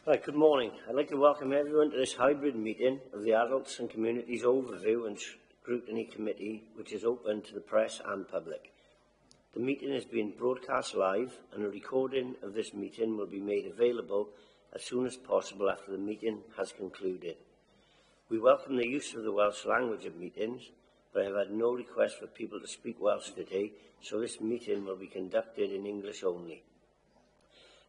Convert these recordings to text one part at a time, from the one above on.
Right, good morning. I'd like to welcome everyone to this hybrid meeting of the Adults and Communities Overview and Scrutiny Committee, which is open to the press and public. The meeting is being broadcast live, and a recording of this meeting will be made available as soon as possible after the meeting has concluded. We welcome the use of the Welsh language at meetings, but I have had no request for people to speak Welsh today, so this meeting will be conducted in English only.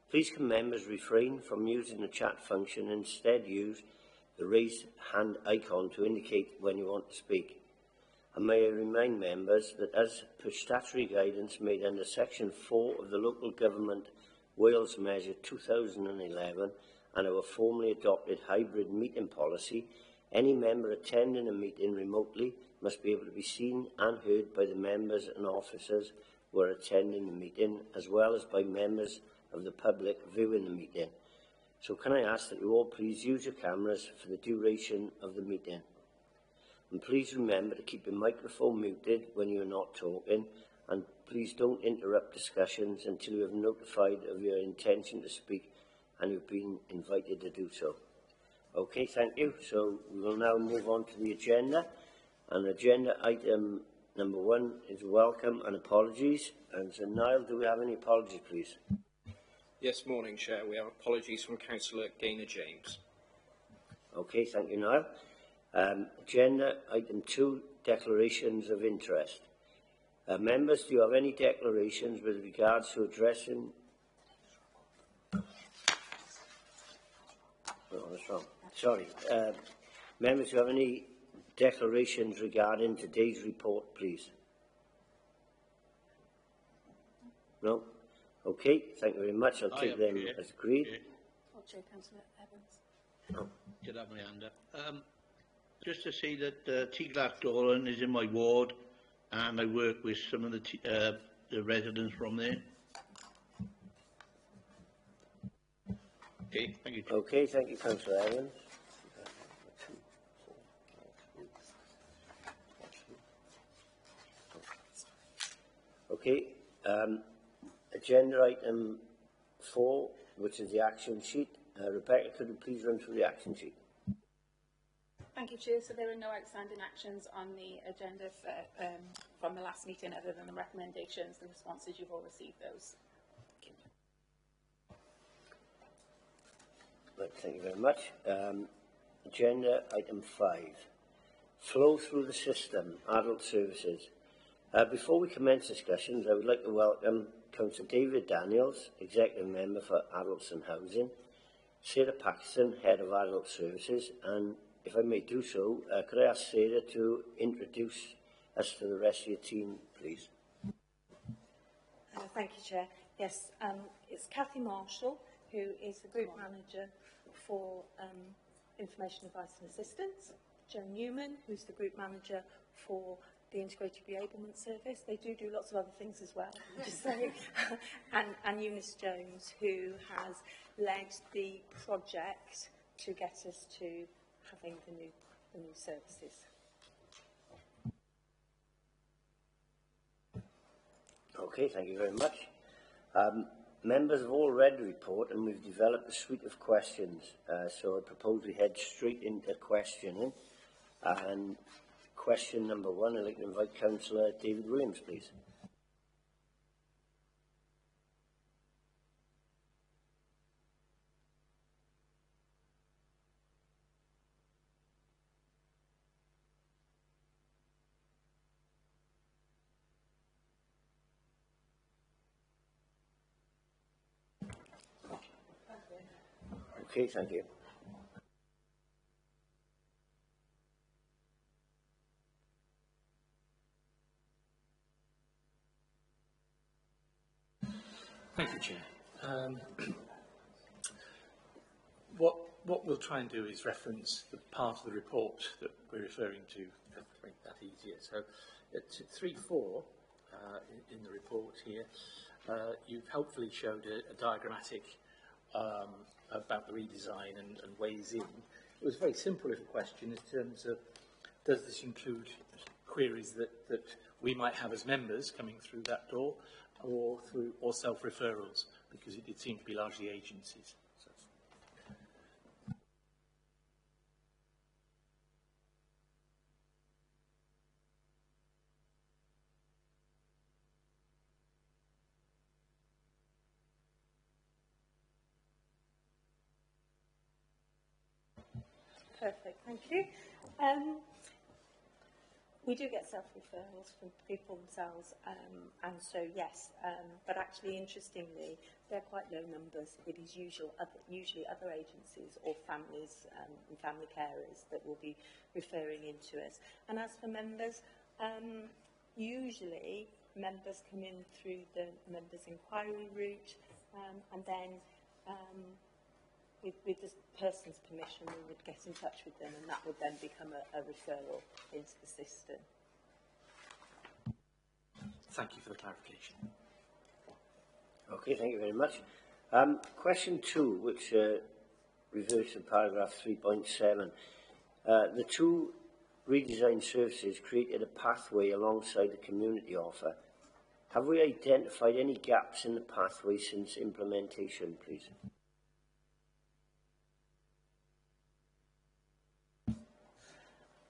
Please can members refrain from using the chat function and instead use the raise hand icon to indicate when you want to speak. And may I remind members that as per statutory guidance made under Section 4 of the Local Government Wales Measure 2011 and our formally adopted hybrid meeting policy, any member attending a meeting remotely must be able to be seen and heard by the members and officers who are attending the meeting, as well as by members of the public viewing the meeting. So can I ask that you all please use your cameras for the duration of the meeting? And please remember to keep your microphone muted when you are not talking, and please don't interrupt discussions until you have notified of your intention to speak and you've been invited to do so. Okay, thank you. So we will now move on to the agenda. And agenda item number 1 is welcome and apologies. And so Niall, do we have any apologies, please? Yes, morning, Chair. We have apologies from Councillor Gaynor James. Okay, thank you, Niall. Agenda item 2, declarations of interest. Members, do you have any declarations with regards to addressing... Oh, that's wrong. Sorry. Members, do you have any declarations regarding today's report, please? No? Okay, thank you very much. I'll take them as agreed. Chair, Councillor Evans. Oh. Did have my hand up. Just to see that T. Glass Doran is in my ward, and I work with some of the residents from there. Okay, thank you. Okay, thank you, Councillor Evans. Okay. Agenda item 4, which is the action sheet. Rebecca, could you please run through the action sheet? Thank you, Chair. So there are no outstanding actions on the agenda from the last meeting other than the recommendations, the responses. You've all received those. Right, thank you very much. Agenda item 5, flow through the system, adult services. Before we commence discussions, I would like to welcome Councillor David Daniels, Executive Member for Adults and Housing, Sarah Paxton, Head of Adult Services, and if I may do so, could I ask Sarah to introduce us to the rest of your team, please? Thank you, Chair. Yes, it's Cathy Marshall, who is the Group Manager for Information Advice and Assistance, Joe Newman, who's the Group Manager for the Integrated Reablement Service. They do lots of other things as well, just saying. and Eunice Jones, who has led the project to get us to having the new services. Okay, thank you very much. Members have all read the report and we've developed a suite of questions. So I propose we head straight into questioning. And question number 1, I'd like to invite Councillor David Williams, please. Okay, thank you. Thank you, Chair. What we'll try and do is reference the part of the report that we're referring to make that easier. So at 3.4 in the report here, you've helpfully showed a diagrammatic about the redesign and ways in. It was very simple little question in terms of, does this include queries that we might have as members coming through that door, or self-referrals, because it did seem to be largely agencies. So Perfect, thank you. We do get self-referrals from people themselves, and so yes, but actually, interestingly, they're quite low numbers. It is usually other agencies or families and family carers that will be referring into us. And as for members, usually members come in through the members' inquiry route, and then with the person's permission, we would get in touch with them, and that would then become a referral into the system. Thank you for the clarification. Okay, thank you very much. Question 2, which refers to paragraph 3.7. The two redesigned services created a pathway alongside the community offer. Have we identified any gaps in the pathway since implementation, please?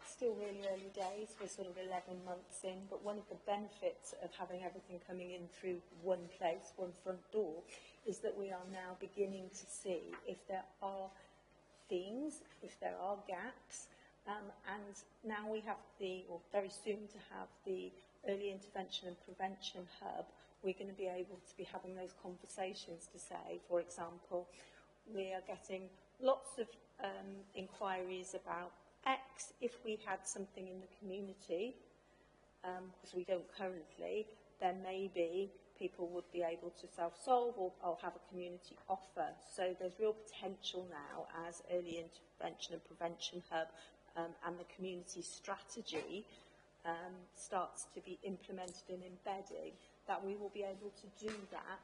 Still really early days, we're sort of 11 months in, but one of the benefits of having everything coming in through one place, one front door, is that we are now beginning to see if there are themes, if there are gaps, and now we have or very soon to have the Early Intervention and Prevention Hub. We're going to be able to be having those conversations to say, for example, we are getting lots of inquiries about X. If we had something in the community, because we don't currently, then maybe people would be able to self-solve or have a community offer. So there's real potential now as Early Intervention and Prevention Hub and the community strategy starts to be implemented and embedded, that we will be able to do that.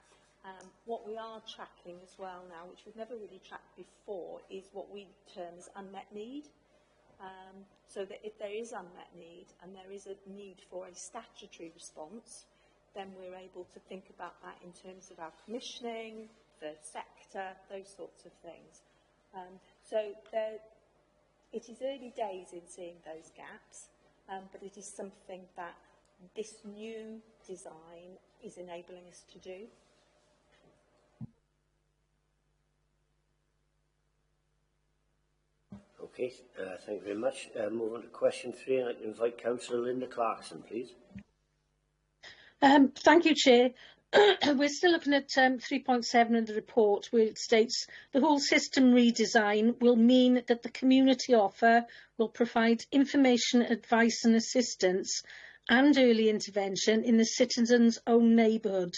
What we are tracking as well now, which we've never really tracked before, is what we term as unmet need. So that if there is unmet need and there is a need for a statutory response, then we're able to think about that in terms of our commissioning, the sector, those sorts of things. It is early days in seeing those gaps, but it is something that this new design is enabling us to do. Okay, thank you very much. Move on to question 3, and I'd like to invite Councillor Linda Clarkson, please. Thank you, Chair. We're still looking at 3.7 in the report, where it states the whole system redesign will mean that the community offer will provide information, advice and assistance and early intervention in the citizen's own neighbourhood.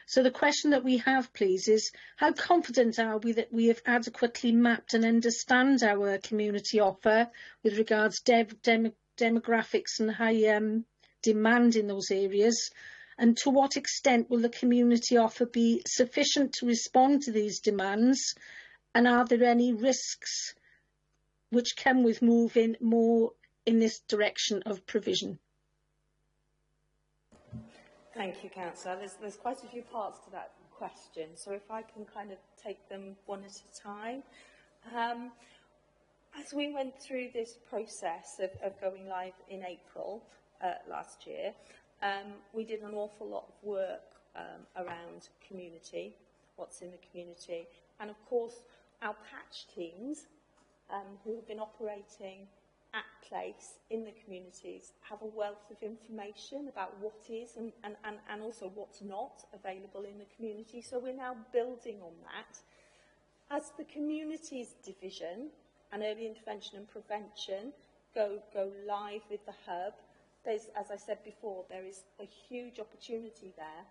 So the question that we have, please, is how confident are we that we have adequately mapped and understand our community offer with regards to demographics and high demand in those areas? And to what extent will the community offer be sufficient to respond to these demands? And are there any risks which come with moving more in this direction of provision? Thank you, Councillor. There's quite a few parts to that question, so if I can kind of take them one at a time. As we went through this process of going live in April last year, we did an awful lot of work around community, what's in the community, and of course our patch teams who have been operating at place in the communities have a wealth of information about what is and also what's not available in the community. So we're now building on that. As the communities division and early intervention and prevention go live with the hub, there's, as I said before, there is a huge opportunity there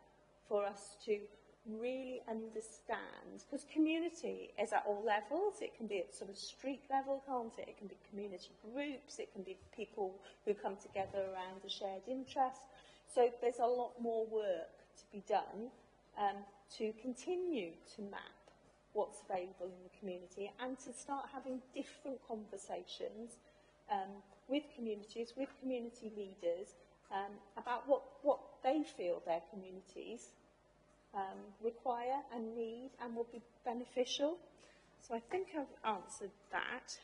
for us to really understand, because community is at all levels. It can be at sort of street level, can't it? It can be community groups, it can be people who come together around a shared interest. So there's a lot more work to be done to continue to map what's available in the community and to start having different conversations with communities, with community leaders, about what they feel their communities require and need and will be beneficial. So I think I've answered that.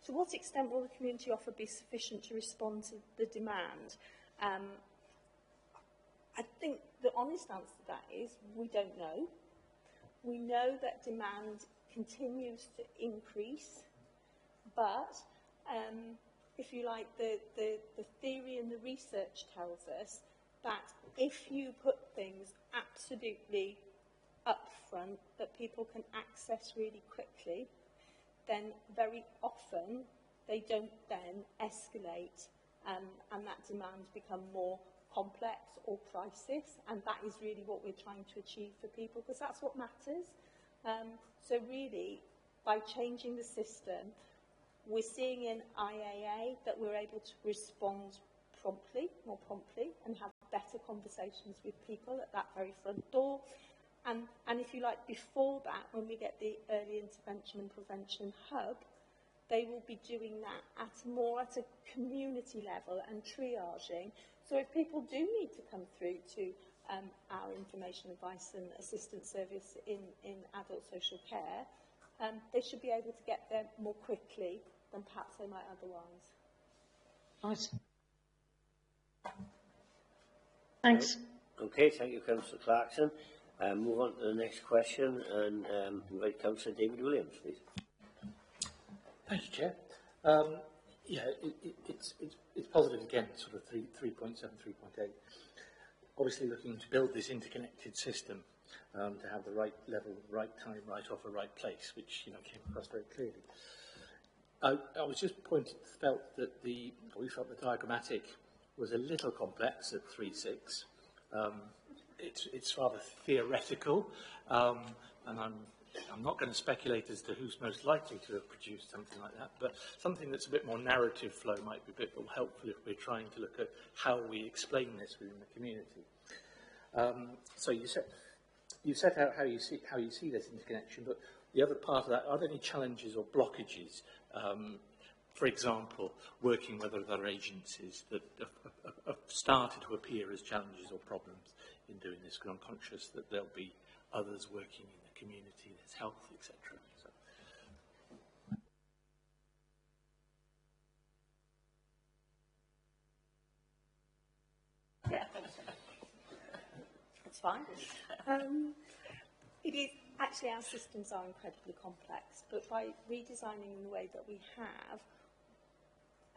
To what extent will the community offer be sufficient to respond to the demand? I think the honest answer to that is we don't know. We know that demand continues to increase but if you like, the theory and the research tells us that if you put things absolutely up front that people can access really quickly, then very often they don't then escalate and that demand become more complex or crisis, and that is really what we're trying to achieve for people, because that's what matters. So really, by changing the system, we're seeing in IAA that we're able to respond more promptly, and have better conversations with people at that very front door. And if you like, before that, when we get the early intervention and prevention hub, they will be doing that at a community level and triaging. So if people do need to come through to our information advice and assistance service in adult social care, they should be able to get there more quickly than perhaps they might otherwise. Right. Thanks. Okay, thank you, Councillor Clarkson. Move on to the next question and invite Councillor David Williams, please. Thank you, Chair. Yeah, it's positive again, sort of 3.7, 3.8. Obviously looking to build this interconnected system to have the right level, right time, right offer, right place, which came across very clearly. I was just felt that we felt the diagrammatic was a little complex at 3.6. It's rather theoretical, and I'm not going to speculate as to who's most likely to have produced something like that, but something that's a bit more narrative flow might be a bit more helpful if we're trying to look at how we explain this within the community. So you set out how you see this interconnection, but the other part of that, are there any challenges or blockages? For example, working with other agencies that have started to appear as challenges or problems in doing this, because I'm conscious that there'll be others working in the community, there's health, etc. So. Yeah, it's fine. It is actually, our systems are incredibly complex, but by redesigning in the way that we have,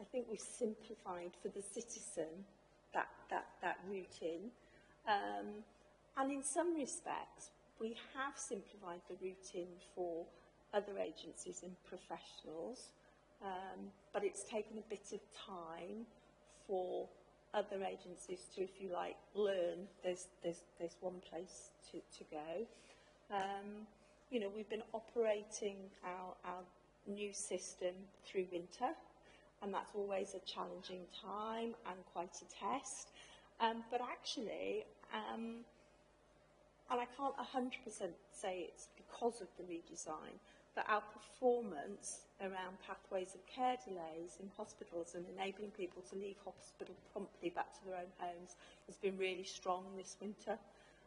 I think we've simplified for the citizen that route in. And in some respects, we have simplified the route in for other agencies and professionals, but it's taken a bit of time for other agencies to, if you like, learn there's one place to go. We've been operating our new system through winter, and that's always a challenging time and quite a test. But actually, and I can't 100% say it's because of the redesign, but our performance around pathways of care delays in hospitals and enabling people to leave hospital promptly back to their own homes has been really strong this winter.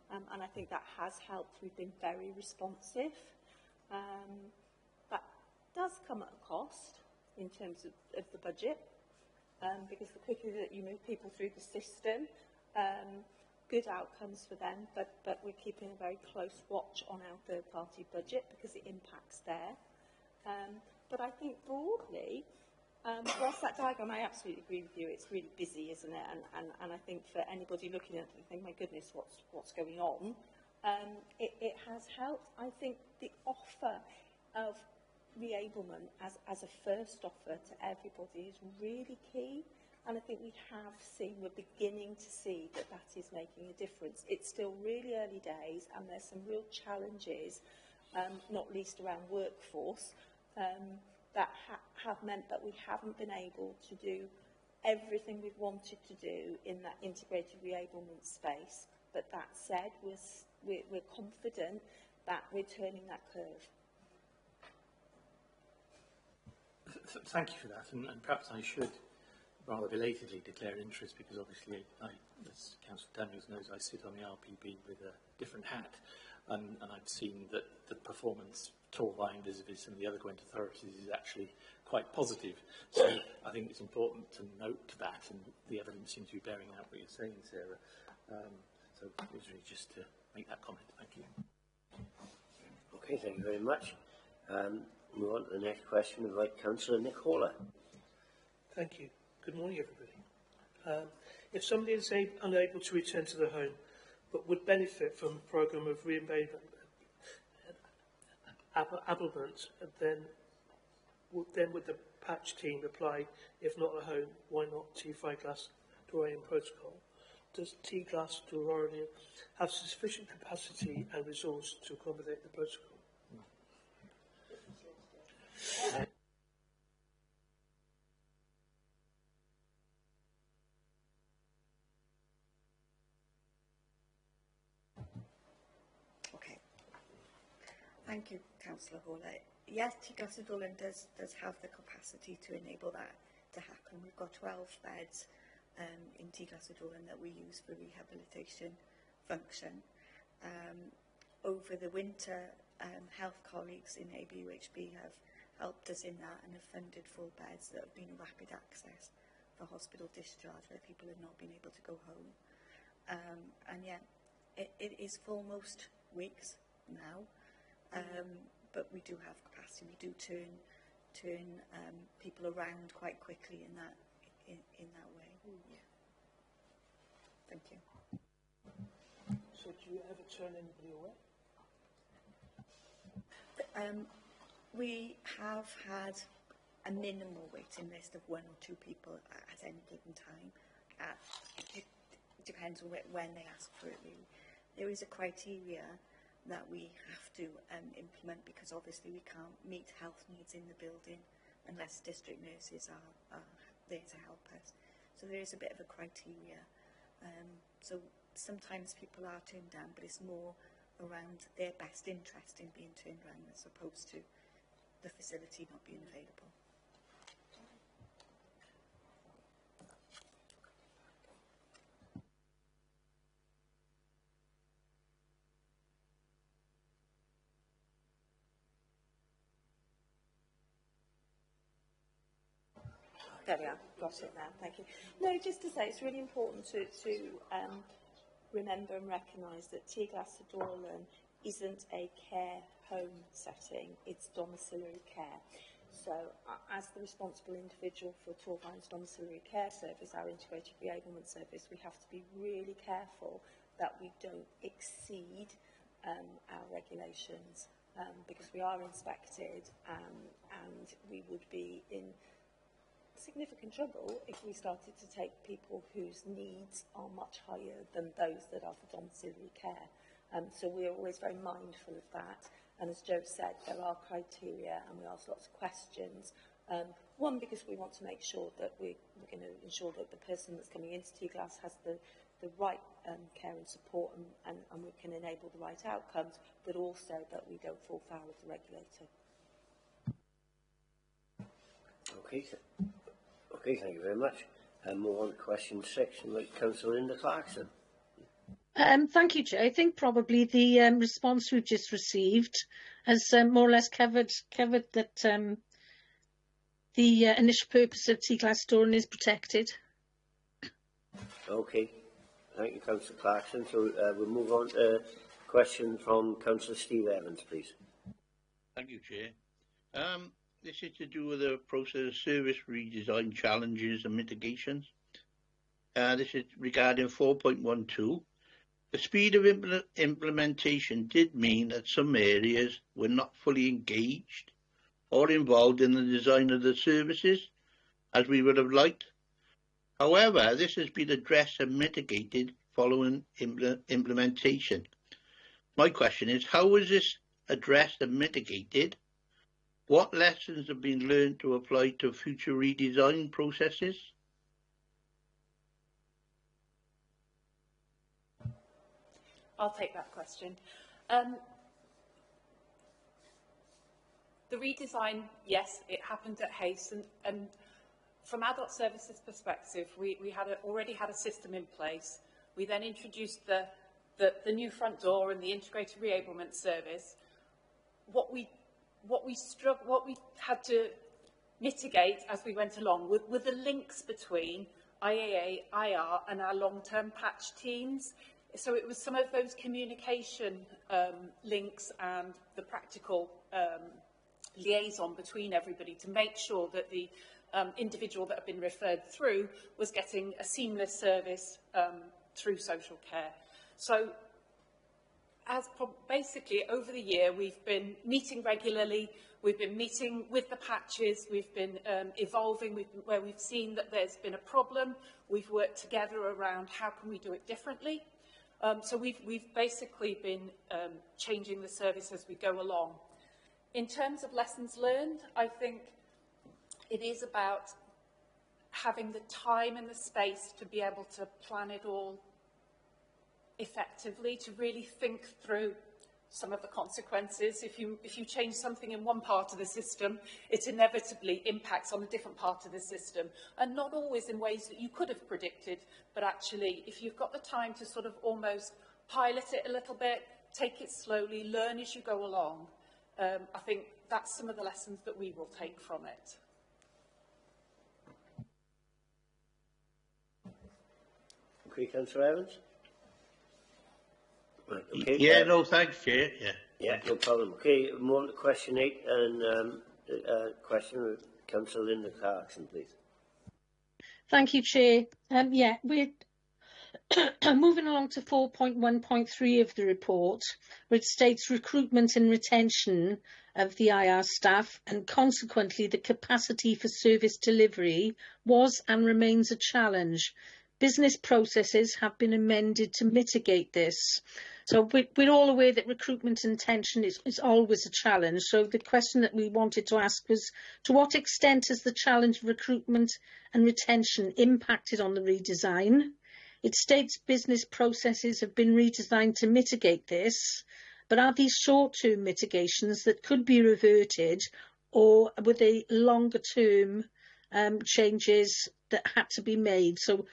And I think that has helped. We've been very responsive. That does come at a cost in terms of the budget, because the quicker that you move people through the system, good outcomes for them, but we're keeping a very close watch on our third-party budget because it impacts there. But I think broadly, whilst that diagram, I absolutely agree with you, it's really busy, isn't it? And I think for anybody looking at it and think, my goodness, what's going on? It has helped. I think the offer of reablement as a first offer to everybody is really key. And I think we're beginning to see that is making a difference. It's still really early days, and there's some real challenges, not least around workforce, that have meant that we haven't been able to do everything we've wanted to do in that integrated reablement space. But that said, we're confident that we're turning that curve. Thank you for that, and perhaps I should rather belatedly declare interest, because obviously, as Councillor Daniels knows, I sit on the RPB with a different hat, and I've seen that the performance told by Invisibis and the other Gwent authorities is actually quite positive. So I think it's important to note that, and the evidence seems to be bearing out what you're saying, Sarah. So it was really just to make that comment. Thank you. Okay, thank you very much. Move on to the next question. Invite Councillor Nick Hawler. Thank you. Good morning, everybody. If somebody is unable to return to the home but would benefit from a programme of reablement, then would the patch team apply? If not at home, why not T5 Glass Doranium protocol? Does T-Glass Doranium have sufficient capacity and resource to accommodate the protocol? Okay. Thank you, Councillor Hawler. Yes, T-Glass does have the capacity to enable that to happen. We've got 12 beds in T-Glass that we use for rehabilitation function. Over the winter, health colleagues in ABUHB have helped us in that and have funded 4 beds that have been rapid access for hospital discharge where people have not been able to go home. And yeah, it is full most weeks now, but we do have capacity. We do turn people around quite quickly in that way. Yeah. Thank you. So do you ever turn anybody away? We have had a minimal waiting list of 1 or 2 people at any given time. It depends on when they ask for it, really. There is a criteria that we have to implement because obviously we can't meet health needs in the building unless district nurses are there to help us. So there is a bit of a criteria. So sometimes people are turned down, but it's more around their best interest in being turned around as opposed to the facility not being available. There we are, got it now, thank you. No, just to say, it's really important to remember and recognise that T-Glass Dorlan isn't a care home setting, it's domiciliary care. So, as the responsible individual for Torvine's domiciliary care service, our integrated reablement service, we have to be really careful that we don't exceed our regulations because we are inspected and we would be in significant trouble if we started to take people whose needs are much higher than those that are for domiciliary care. So we're always very mindful of that. And as Joe said, there are criteria and we ask lots of questions. One, because we want to make sure that we're going to ensure that the person that's coming into T-Glass has the right care and support and we can enable the right outcomes, but also that we don't fall foul of the regulator. Okay, thank you very much. And move on to question 6, and Councillor Linda Clarkson. Thank you, Chair. I think probably the response we've just received has more or less covered that the initial purpose of T-Glass Dorlan is protected. Okay, thank you, Councillor Clarkson. So we'll move on to a question from Councillor Steve Evans, please. Thank you, Chair. This is to do with the process of service redesign challenges and mitigations. This is regarding 4.12. The speed of implementation did mean that some areas were not fully engaged or involved in the design of the services as we would have liked. However, this has been addressed and mitigated following implementation. My question is, how was this addressed and mitigated? What lessons have been learned to apply to future redesign processes? I'll take that question. The redesign, yes, it happened at Hayes, and from adult services perspective, we already had a system in place. We then introduced the new front door and the integrated reablement service. What we had to mitigate as we went along were the links between IAA, IR, and our long-term patch teams. So it was some of those communication links and the practical liaison between everybody to make sure that the individual that had been referred through was getting a seamless service through social care. So basically over the year we've been meeting regularly, we've been meeting with the patches, we've been evolving, where we've seen that there's been a problem, we've worked together around how can we do it differently. So we've basically been changing the service as we go along. In terms of lessons learned, I think it is about having the time and the space to be able to plan it all effectively, to really think through some of the consequences. If you change something in one part of the system, it inevitably impacts on a different part of the system, and not always in ways that you could have predicted, but actually if you've got the time to sort of almost pilot it a little bit, take it slowly, learn as you go along, I think that's some of the lessons that we will take from it. Okay, Councillor Evans? Right, okay. Yeah, no, thanks, Chair. Yeah, no problem. Okay, more on to question 8 and question with Councillor Linda Clarkson, please. Thank you, Chair. Yeah, we're moving along to 4.1.3 of the report, which states recruitment and retention of the IR staff, and consequently the capacity for service delivery was and remains a challenge. Business processes have been amended to mitigate this. So we're all aware that recruitment and retention is always a challenge. So the question that we wanted to ask was, to what extent has the challenge of recruitment and retention impacted on the redesign? It states business processes have been redesigned to mitigate this, but are these short-term mitigations that could be reverted, or were they longer-term changes that had to be made? So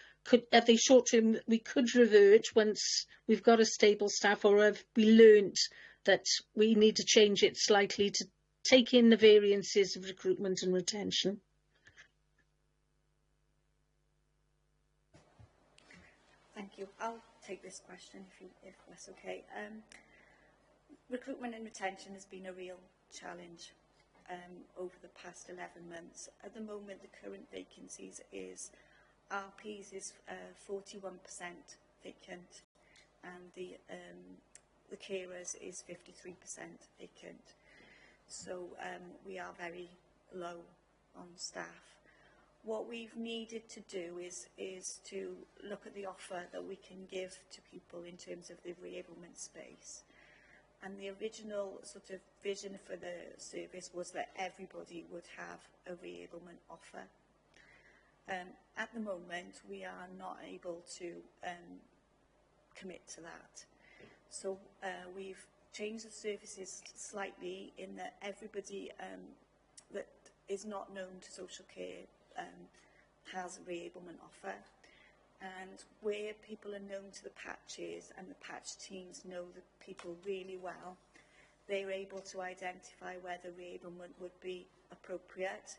are they short-term we could revert once we've got a stable staff, or have we learnt that we need to change it slightly to take in the variances of recruitment and retention? Thank you. I'll take this question if that's okay. Recruitment and retention has been a real challenge over the past 11 months. At the moment, the current vacancies is RPs is 41% vacant, and the carers is 53% vacant. So we are very low on staff. What we've needed to do is to look at the offer that we can give to people in terms of the reablement space. And the original sort of vision for the service was that everybody would have a reablement offer. At the moment, we are not able to commit to that. So we've changed the services slightly in that everybody that is not known to social care has a reablement offer. And where people are known to the patches and the patch teams know the people really well, they're able to identify whether reablement would be appropriate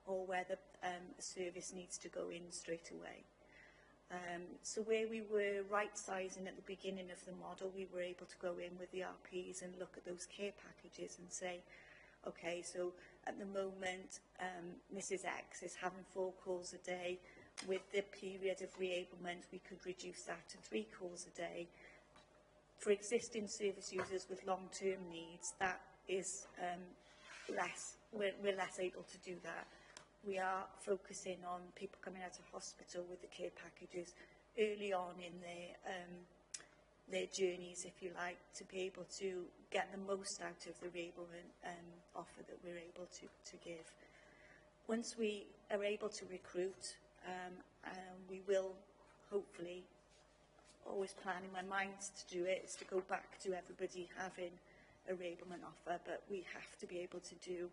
or whether a service needs to go in straight away. So where we were right-sizing at the beginning of the model, we were able to go in with the RPs and look at those care packages and say, okay, so at the moment, Mrs X is having 4 calls a day. With the period of reablement, we could reduce that to 3 calls a day. For existing service users with long-term needs, that is less. We're less able to do that. We are focusing on people coming out of hospital with the care packages early on in their journeys, if you like, to be able to get the most out of the reablement offer that we're able to give. Once we are able to recruit, we will hopefully, always plan in my mind to do it, is to go back to everybody having a reablement offer, but we have to be able to do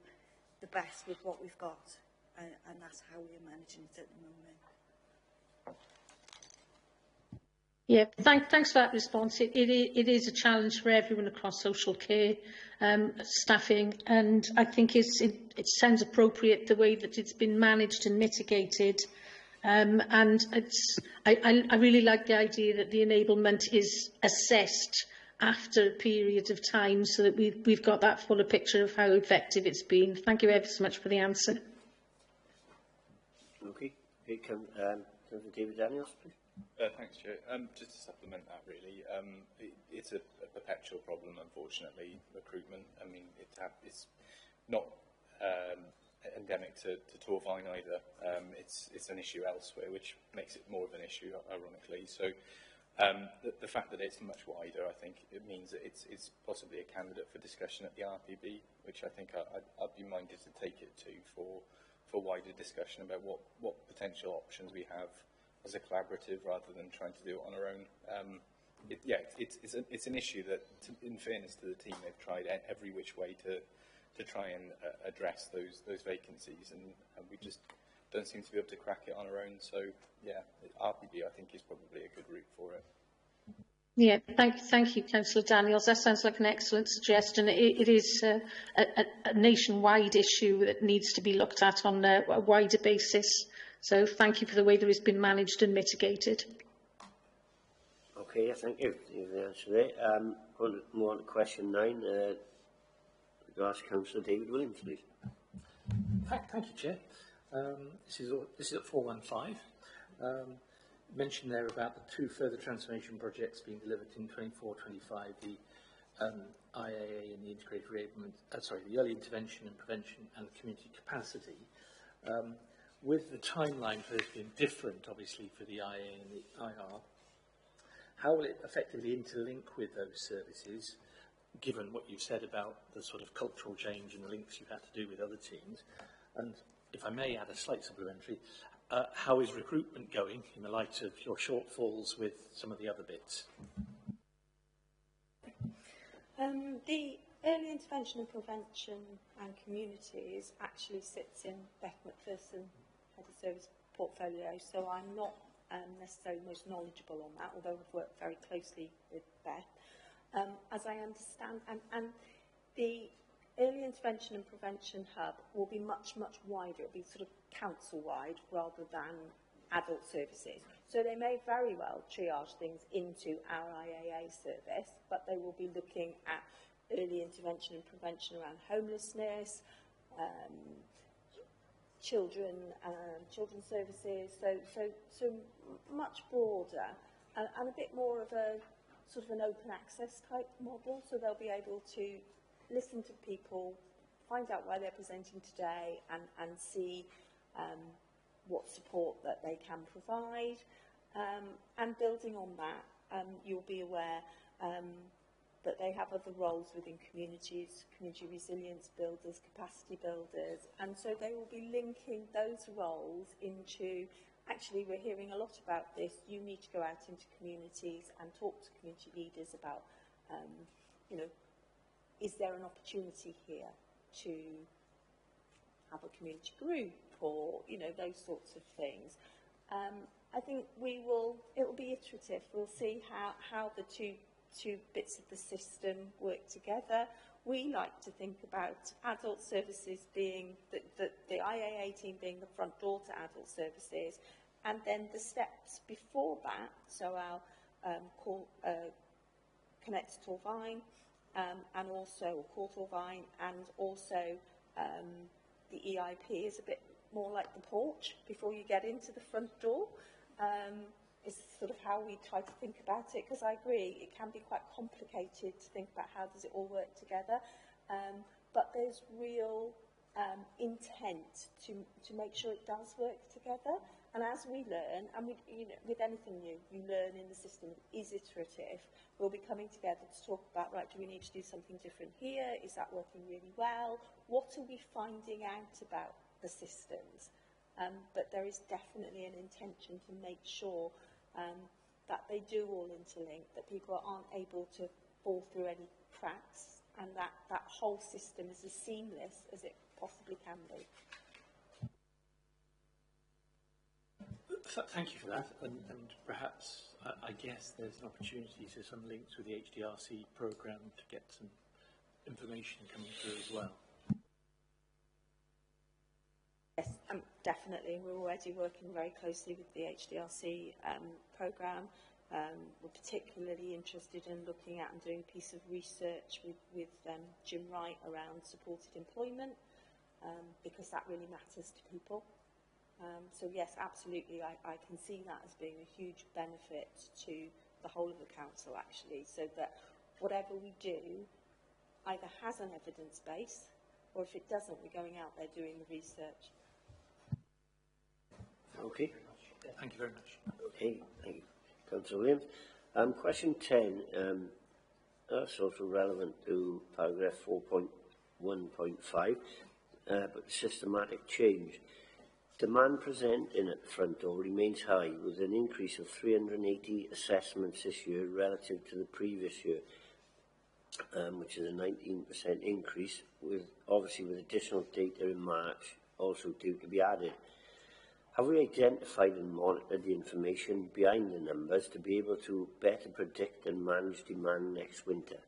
the best with what we've got. And that's how we're managing it at the moment. Yeah, thanks for that response. It is a challenge for everyone across social care staffing, and I think it sounds appropriate the way that it's been managed and mitigated. And I really like the idea that the enablement is assessed after a period of time so that we've got that fuller picture of how effective it's been. Thank you ever so much for the answer. Okay. David Daniels, please. Thanks, Chair. Just to supplement that, really, it's a perpetual problem, unfortunately, recruitment. I mean, it's not endemic to Torfaen either. It's an issue elsewhere, which makes it more of an issue, ironically. So the fact that it's much wider, I think, it means that it's possibly a candidate for discussion at the RPB, which I think I'd be minded to take it to for wider discussion about what potential options we have as a collaborative rather than trying to do it on our own. It's an issue that, in fairness to the team, they've tried every which way to try and address those vacancies, and we just don't seem to be able to crack it on our own. So, yeah, RPB, I think, is probably a good route for it. Yeah, thank you, Councillor Daniels. That sounds like an excellent suggestion. It is a nationwide issue that needs to be looked at on a wider basis. So thank you for the way that it's been managed and mitigated. Okay, thank you. You've answered there. Going to move on to question 9. Ask Councillor David Williams, please. Thank you, Chair. This is at 415. Mentioned there about the 2 further transformation projects being delivered in 24-25, the IAA and the integrated the early intervention and prevention and community capacity. With the timeline for this being different, obviously, for the IA and the IR, how will it effectively interlink with those services, given what you've said about the sort of cultural change and the links you've had to do with other teams? And if I may add a slight supplementary, how is recruitment going in the light of your shortfalls with some of the other bits? The early intervention and prevention and communities actually sits in Beth McPherson, Head of Service portfolio, so I'm not necessarily most knowledgeable on that, although I've worked very closely with Beth. As I understand, and the early intervention and prevention hub will be much, much wider. It will be sort of council-wide rather than adult services. So they may very well triage things into our IAA service, but they will be looking at early intervention and prevention around homelessness, children's services, so much broader and a bit more of a sort of an open access type model, so they'll be able to listen to people, find out why they're presenting today, and see what support that they can provide. And building on that, you'll be aware that they have other roles within communities, community resilience builders, capacity builders, and so they will be linking those roles into, actually we're hearing a lot about this, you need to go out into communities and talk to community leaders about, is there an opportunity here to have a community group or, those sorts of things. I think it will be iterative. We'll see how the two bits of the system work together. We like to think about adult services being, the IAA team being the front door to adult services, and then the steps before that, so our Connect Torfaen, and also Call Torfaen, and also the EIP is a bit more like the porch before you get into the front door. Is sort of how we try to think about it, because I agree it can be quite complicated to think about how does it all work together, but there's real intent to make sure it does work together. And as we learn, and with anything new, you learn in the system, it is iterative. We'll be coming together to talk about, right, do we need to do something different here? Is that working really well? What are we finding out about the systems? But there is definitely an intention to make sure that they do all interlink, that people aren't able to fall through any cracks, and that whole system is as seamless as it possibly can be. Thank you for that, and perhaps I guess there's an opportunity to some links with the HDRC programme to get some information coming through as well. Yes, definitely. We're already working very closely with the HDRC programme. We're particularly interested in looking at and doing a piece of research with Jim Wright around supported employment, because that really matters to people. So yes, absolutely, I can see that as being a huge benefit to the whole of the council, actually, so that whatever we do either has an evidence base, or if it doesn't, we're going out there doing the research. Okay. Thank you very much. Okay, thank you, Councillor Williams. Question 10, that's also relevant to paragraph 4.1.5, but systematic change. Demand presenting at the front door remains high, with an increase of 380 assessments this year relative to the previous year, which is a 19% increase, with obviously with additional data in March also due to be added. Have we identified and monitored the information behind the numbers to be able to better predict and manage demand next winter?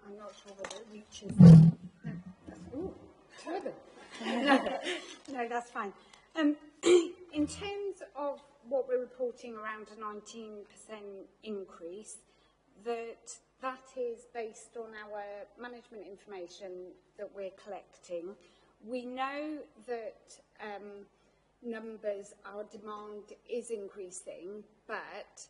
I'm not sure whether it reaches. Ooh, terrible. No, that's fine. In terms of what we're reporting, around a 19% increase, that is based on our management information that we're collecting. We know that our demand is increasing, but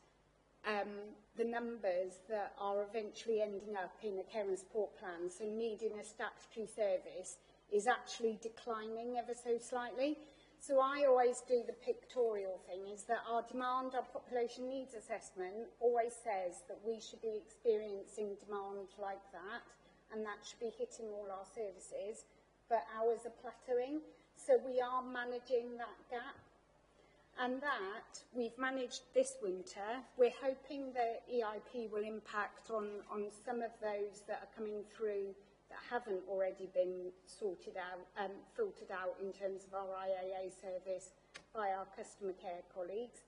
the numbers that are eventually ending up in a care and support plan, so needing a statutory service, is actually declining ever so slightly. So I always do the pictorial thing, is that our demand, our population needs assessment always says that we should be experiencing demand like that, and that should be hitting all our services, but ours are plateauing. So we are managing that gap. And that we've managed this winter. We're hoping that EIP will impact on some of those that are coming through that haven't already been sorted out, filtered out in terms of our IAA service by our customer care colleagues.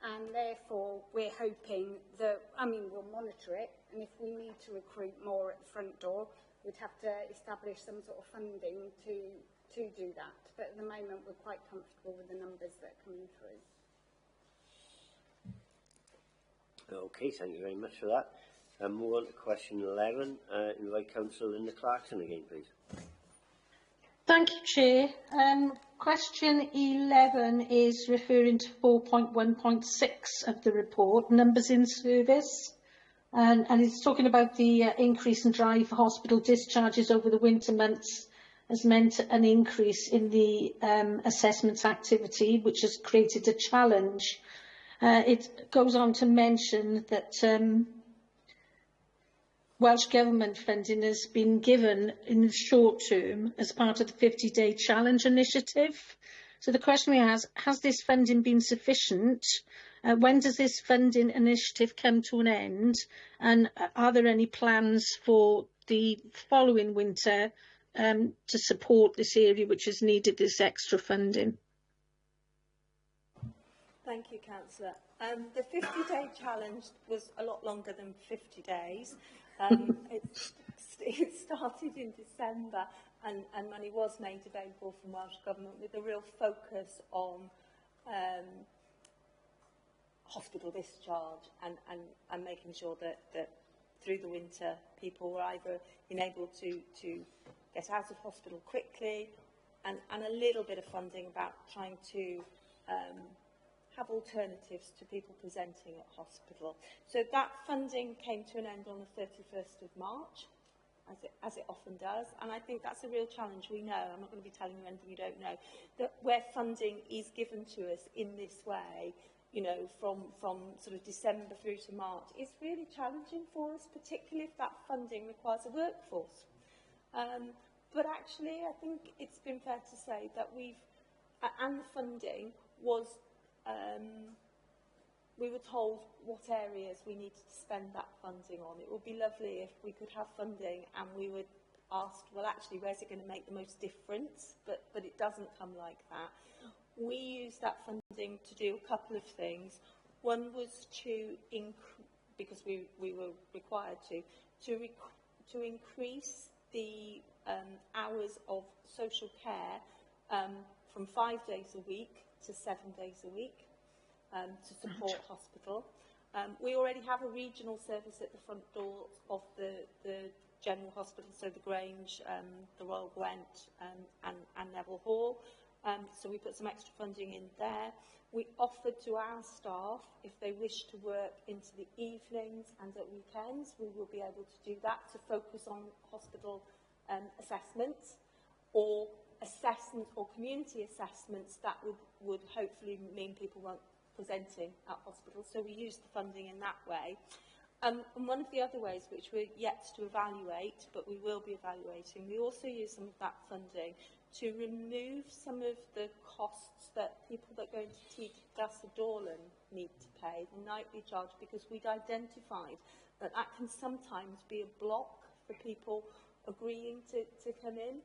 And therefore, we're hoping that, we'll monitor it, and if we need to recruit more at the front door, we'd have to establish some sort of funding to do that. But at the moment, we're quite comfortable with the numbers that are coming through. Okay, thank you very much for that. Move on to question 11. Invite Councillor Linda Clarkson again, please. Thank you, Chair. Question 11 is referring to 4.1.6 of the report, numbers in service. And it's talking about the increase in drive for hospital discharges over the winter months has meant an increase in the assessments activity, which has created a challenge. It goes on to mention that Welsh Government funding has been given in the short term as part of the 50-day challenge initiative. So the question we ask, has this funding been sufficient? When does this funding initiative come to an end? And are there any plans for the following winter to support this area which has needed this extra funding? Thank you, Councillor. The 50-day challenge was a lot longer than 50 days. It started in December, and money was made available from Welsh Government with a real focus on hospital discharge and making sure that through the winter people were either enabled to get out of hospital quickly, and a little bit of funding about trying to have alternatives to people presenting at hospital. So that funding came to an end on the 31st of March, as it often does, and I think that's a real challenge. We know, I'm not going to be telling you anything you don't know, that where funding is given to us in this way, you know, from sort of December through to March, is really challenging for us, particularly if that funding requires a workforce. But actually, I think it's been fair to say that and the funding was, we were told what areas we needed to spend that funding on. It would be lovely if we could have funding and we would ask, well, actually, where's it going to make the most difference? But it doesn't come like that. We used that funding to do a couple of things. One was because we were required to increase the hours of social care from 5 days a week to 7 days a week to support hospital. We already have a regional service at the front door of the General Hospital, so the Grange, the Royal Gwent and Neville Hall. So we put some extra funding in there. We offered to our staff, if they wish to work into the evenings and at weekends, we will be able to do that to focus on hospital assessments or assessments or community assessments that would hopefully mean people weren't presenting at hospital. So we use the funding in that way. And one of the other ways, which we're yet to evaluate, but we will be evaluating, we also use some of that funding to remove some of the costs that people that go into T-Gas or Dorlan need to pay, the nightly charge, because we'd identified that that can sometimes be a block for people agreeing to come in.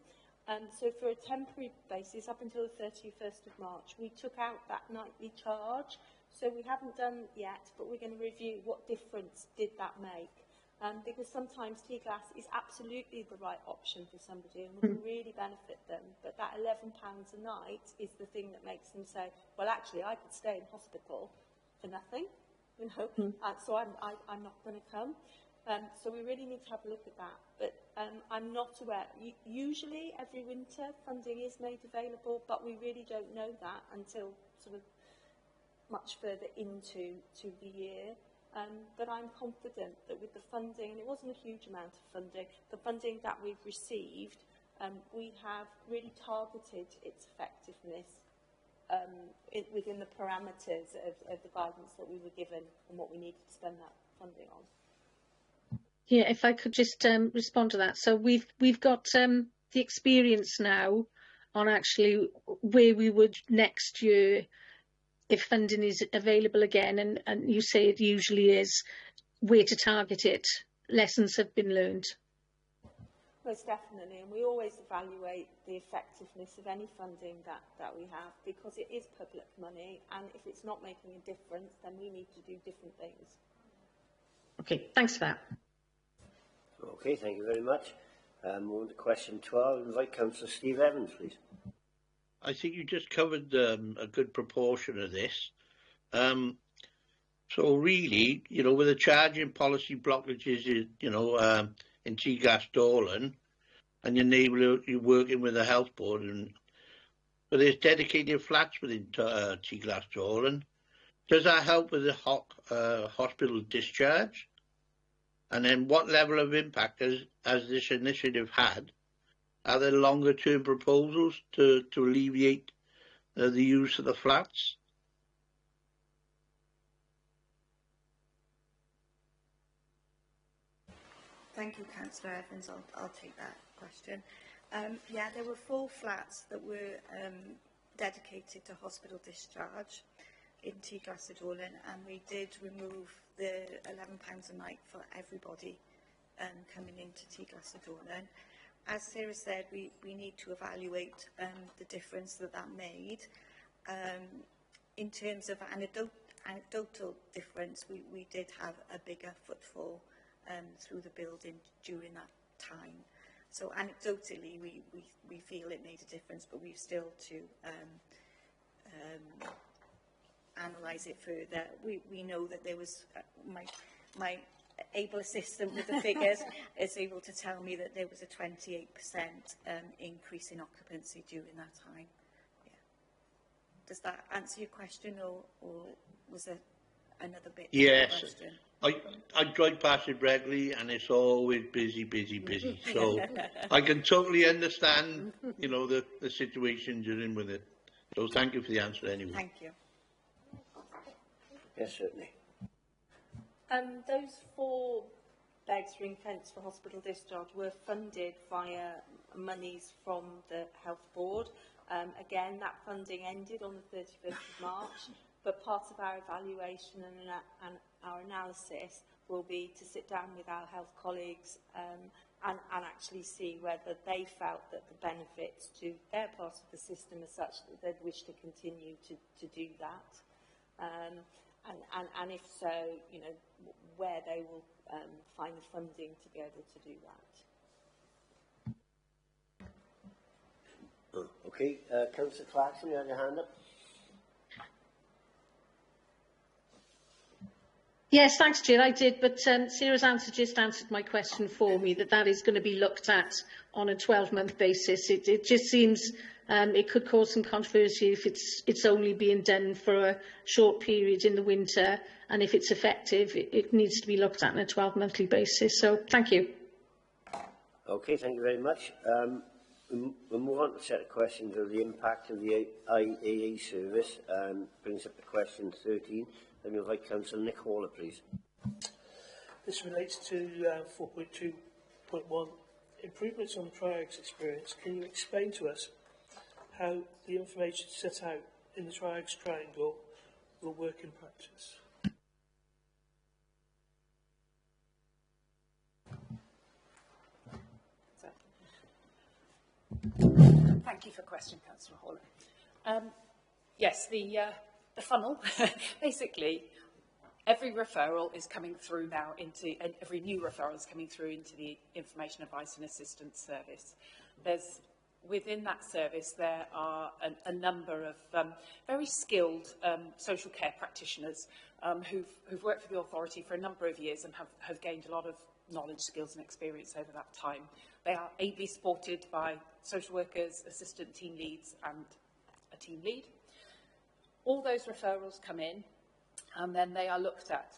So for a temporary basis, up until the 31st of March, we took out that nightly charge. So we haven't done yet, but we're going to review what difference did that make. Because sometimes T-Glass is absolutely the right option for somebody and would really benefit them. But that £11 a night is the thing that makes them say, well, actually, I could stay in hospital for nothing, you know, so I'm not going to come. So we really need to have a look at that. But I'm not aware. Usually, every winter, funding is made available, but we really don't know that until sort of much further into the year. But I'm confident that with the funding, and it wasn't a huge amount of funding, the funding that we've received, we have really targeted its effectiveness within the parameters of the guidance that we were given and what we needed to spend that funding on. Yeah, if I could just respond to that. So we've got the experience now on actually where we would next year if funding is available again, and you say it usually is, where to target it. Lessons have been learned. Most definitely, and we always evaluate the effectiveness of any funding that we have, because it is public money, and if it's not making a difference, then we need to do different things. Okay, thanks for that. Okay, thank you very much. On to question 12, invite Councillor Steve Evans, please. I think you just covered a good proportion of this. So really, you know, with the charging policy blockages, you know, in T-Gas Dorlan, and you're working with the health board, but there's dedicated flats within T-Gas Dorlan. Does that help with the hospital discharge? And then what level of impact has this initiative had? Are there longer-term proposals to alleviate the use of the flats? Thank you, Councillor Evans. I'll take that question. Yeah, there were 4 flats that were dedicated to hospital discharge in T-Gas Dorlan, and we did remove the £11 a night for everybody coming into T-Gas Dorlan. As Sarah said, we need to evaluate the difference that made. In terms of anecdotal difference, we did have a bigger footfall through the building during that time. So anecdotally, we feel it made a difference, but we've still to analyse it further. We know that there was my able assistant with the figures is able to tell me that there was a 28% increase in occupancy during that time. Yeah. Does that answer your question, or was there another bit? Yes. To the question? I drive past it regularly, and it's always busy. So I can totally understand, you know, the situation you're in with it. So thank you for the answer anyway. Thank you. Yes, certainly. Those 4 beds ring-fenced for hospital discharge were funded via monies from the Health Board. Again, that funding ended on the 31st of March, but part of our evaluation and our analysis will be to sit down with our health colleagues and actually see whether they felt that the benefits to their part of the system are such that they'd wish to continue to do that. And if so, you know, where they will find the funding to be able to do that. Oh, okay, Councillor Clarkson, you had your hand up. Yes, thanks, Chair. I did, but Sarah's answer just answered my question for me, that is going to be looked at on a 12-month basis. It just seems it could cause some controversy if it's only being done for a short period in the winter, and if it's effective, it needs to be looked at on a 12-monthly basis. So, thank you. Okay, thank you very much. We'll move on to a set of questions of the impact of the IAA service. Brings up to question 13. Let me invite Councillor Nick Hawler, please. This relates to 4.2.1, improvements on the Triags experience. Can you explain to us how the information set out in the Triags triangle will work in practice? Thank you for the question, Councillor Hawler. Yes, the funnel, basically, every referral is coming through now into, and every new referral is coming through into the Information Advice and Assistance Service. Within that service, there are a number of very skilled social care practitioners who've worked for the authority for a number of years and have gained a lot of knowledge, skills and experience over that time. They are ably supported by social workers, assistant team leads and a team lead. All those referrals come in and then they are looked at.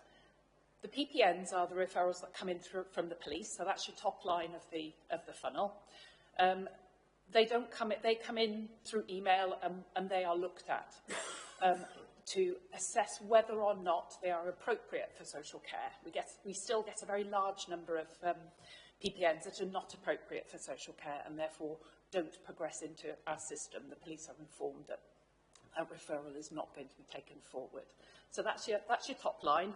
The PPNs are the referrals that come in from the police, so that's your top line of the funnel. They come in through email and they are looked at to assess whether or not they are appropriate for social care. We still get a very large number of PPNs that are not appropriate for social care and therefore don't progress into our system. The police are informed that a referral is not going to be taken forward. So that's your top line.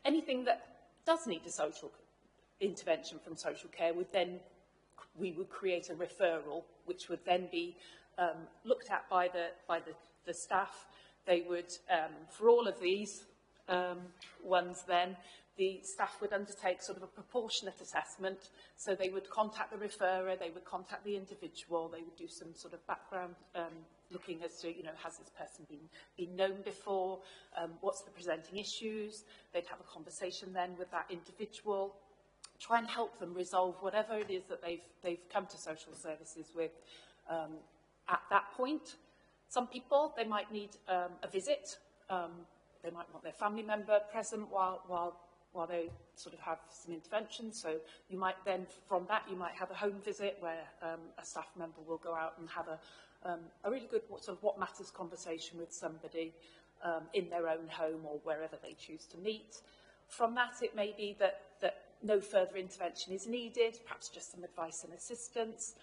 Anything that does need a social intervention from social care we would create a referral, which would then be looked at by the staff. They would, for all of these ones then, the staff would undertake sort of a proportionate assessment. So they would contact the referrer, they would contact the individual, they would do some sort of background looking as to, has this person been known before? What's the presenting issues? They'd have a conversation then with that individual, try and help them resolve whatever it is that they've come to social services with at that point. Some people, they might need a visit. They might want their family member present while they sort of have some intervention. So you might then, from that, you might have a home visit where a staff member will go out and have a really good sort of what matters conversation with somebody in their own home or wherever they choose to meet. From that, it may be that no further intervention is needed, perhaps just some advice and assistance.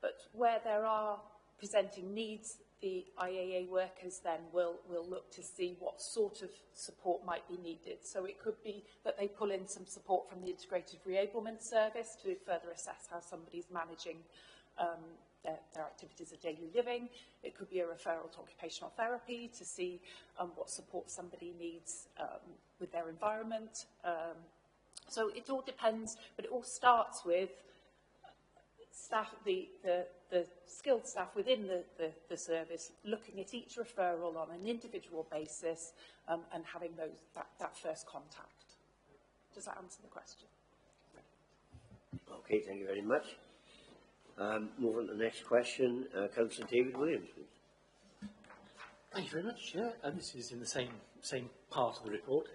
But where there are presenting needs, the IAA workers then will look to see what sort of support might be needed. So it could be that they pull in some support from the Integrated Reablement Service to further assess how somebody's managing their activities of daily living. It could be a referral to occupational therapy to see what support somebody needs with their environment. So it all depends, but it all starts with staff, the skilled staff within the service looking at each referral on an individual basis and having that first contact. Does that answer the question? Okay, thank you very much. Move on to the next question. Councillor David Williams, please. Thank you very much, Chair. This is in the same part of the report.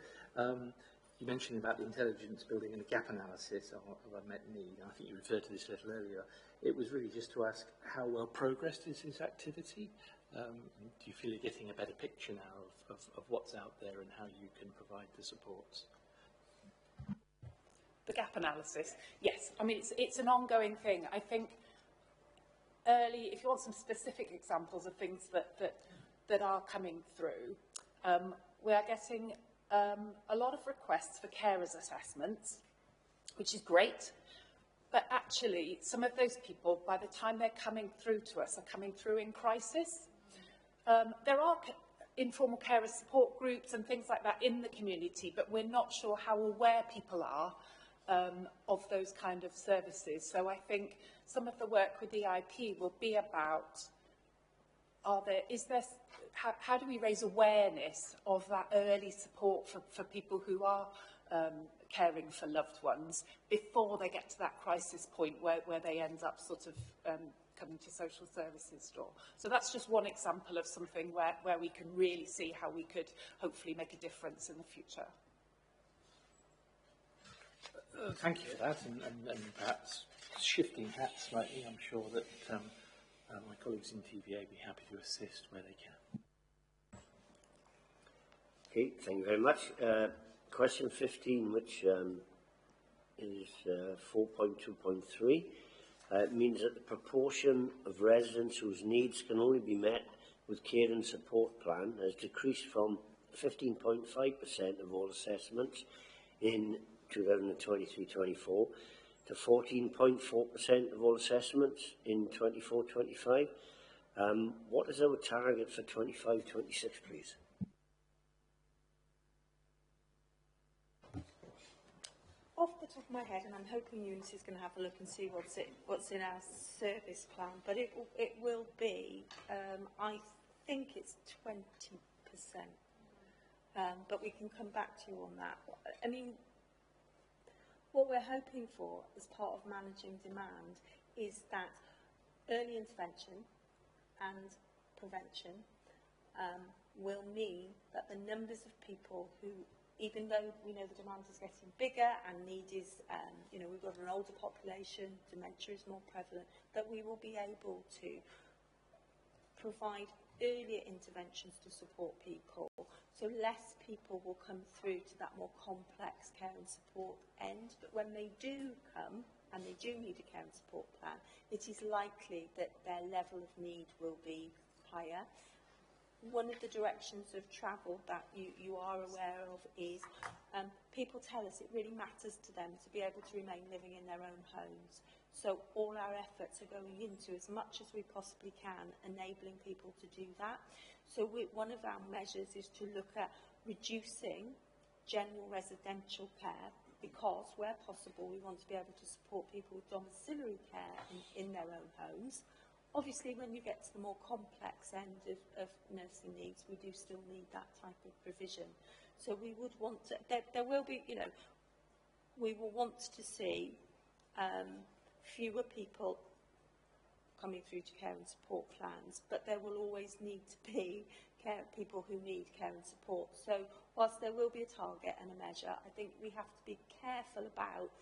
You mentioned about the intelligence building and the gap analysis of unmet need. I think you referred to this a little earlier. It was really just to ask how well progressed is this activity? Do you feel you're getting a better picture now of what's out there and how you can provide the supports? The gap analysis, yes. I mean, it's an ongoing thing. I think if you want some specific examples of things that are coming through, we are getting a lot of requests for carers assessments, which is great, but actually some of those people, by the time they're coming through to us, are coming through in crisis. There are informal carer support groups and things like that in the community, but we're not sure how aware people are of those kind of services. So I think some of the work with the IP will be about, how do we raise awareness of that early support for people who are caring for loved ones before they get to that crisis point where they end up sort of coming to social services door. So that's just one example of something where we can really see how we could hopefully make a difference in the future. Thank you for that, and perhaps shifting hats slightly, I'm sure that my colleagues in TVA will be happy to assist where they can. Okay, thank you very much. Question 15, which is 4.2.3, means that the proportion of residents whose needs can only be met with care and support plan has decreased from 15.5% of all assessments in 2023-24 to 14.4% of all assessments in 24-25. What is our target for 25-26, please? Off the top of my head, and I'm hoping Eunice is going to have a look and see what's in our service plan, but it will be, I think it's 20%, but we can come back to you on that. I mean, what we're hoping for as part of managing demand is that early intervention and prevention will mean that the numbers of people who, even though we know the demand is getting bigger and need is, we've got an older population, dementia is more prevalent, that we will be able to provide earlier interventions to support people, so less people will come through to that more complex care and support end. But when they do come and they do need a care and support plan, it is likely that their level of need will be higher. One of the directions of travel that you are aware of is people tell us it really matters to them to be able to remain living in their own homes. So all our efforts are going into, as much as we possibly can, enabling people to do that. So one of our measures is to look at reducing general residential care, because where possible we want to be able to support people with domiciliary care in their own homes. Obviously, when you get to the more complex end of nursing needs, we do still need that type of provision. So we would want to, there will be, we will want to see fewer people coming through to care and support plans, but there will always need to be people who need care and support. So whilst there will be a target and a measure, I think we have to be careful about,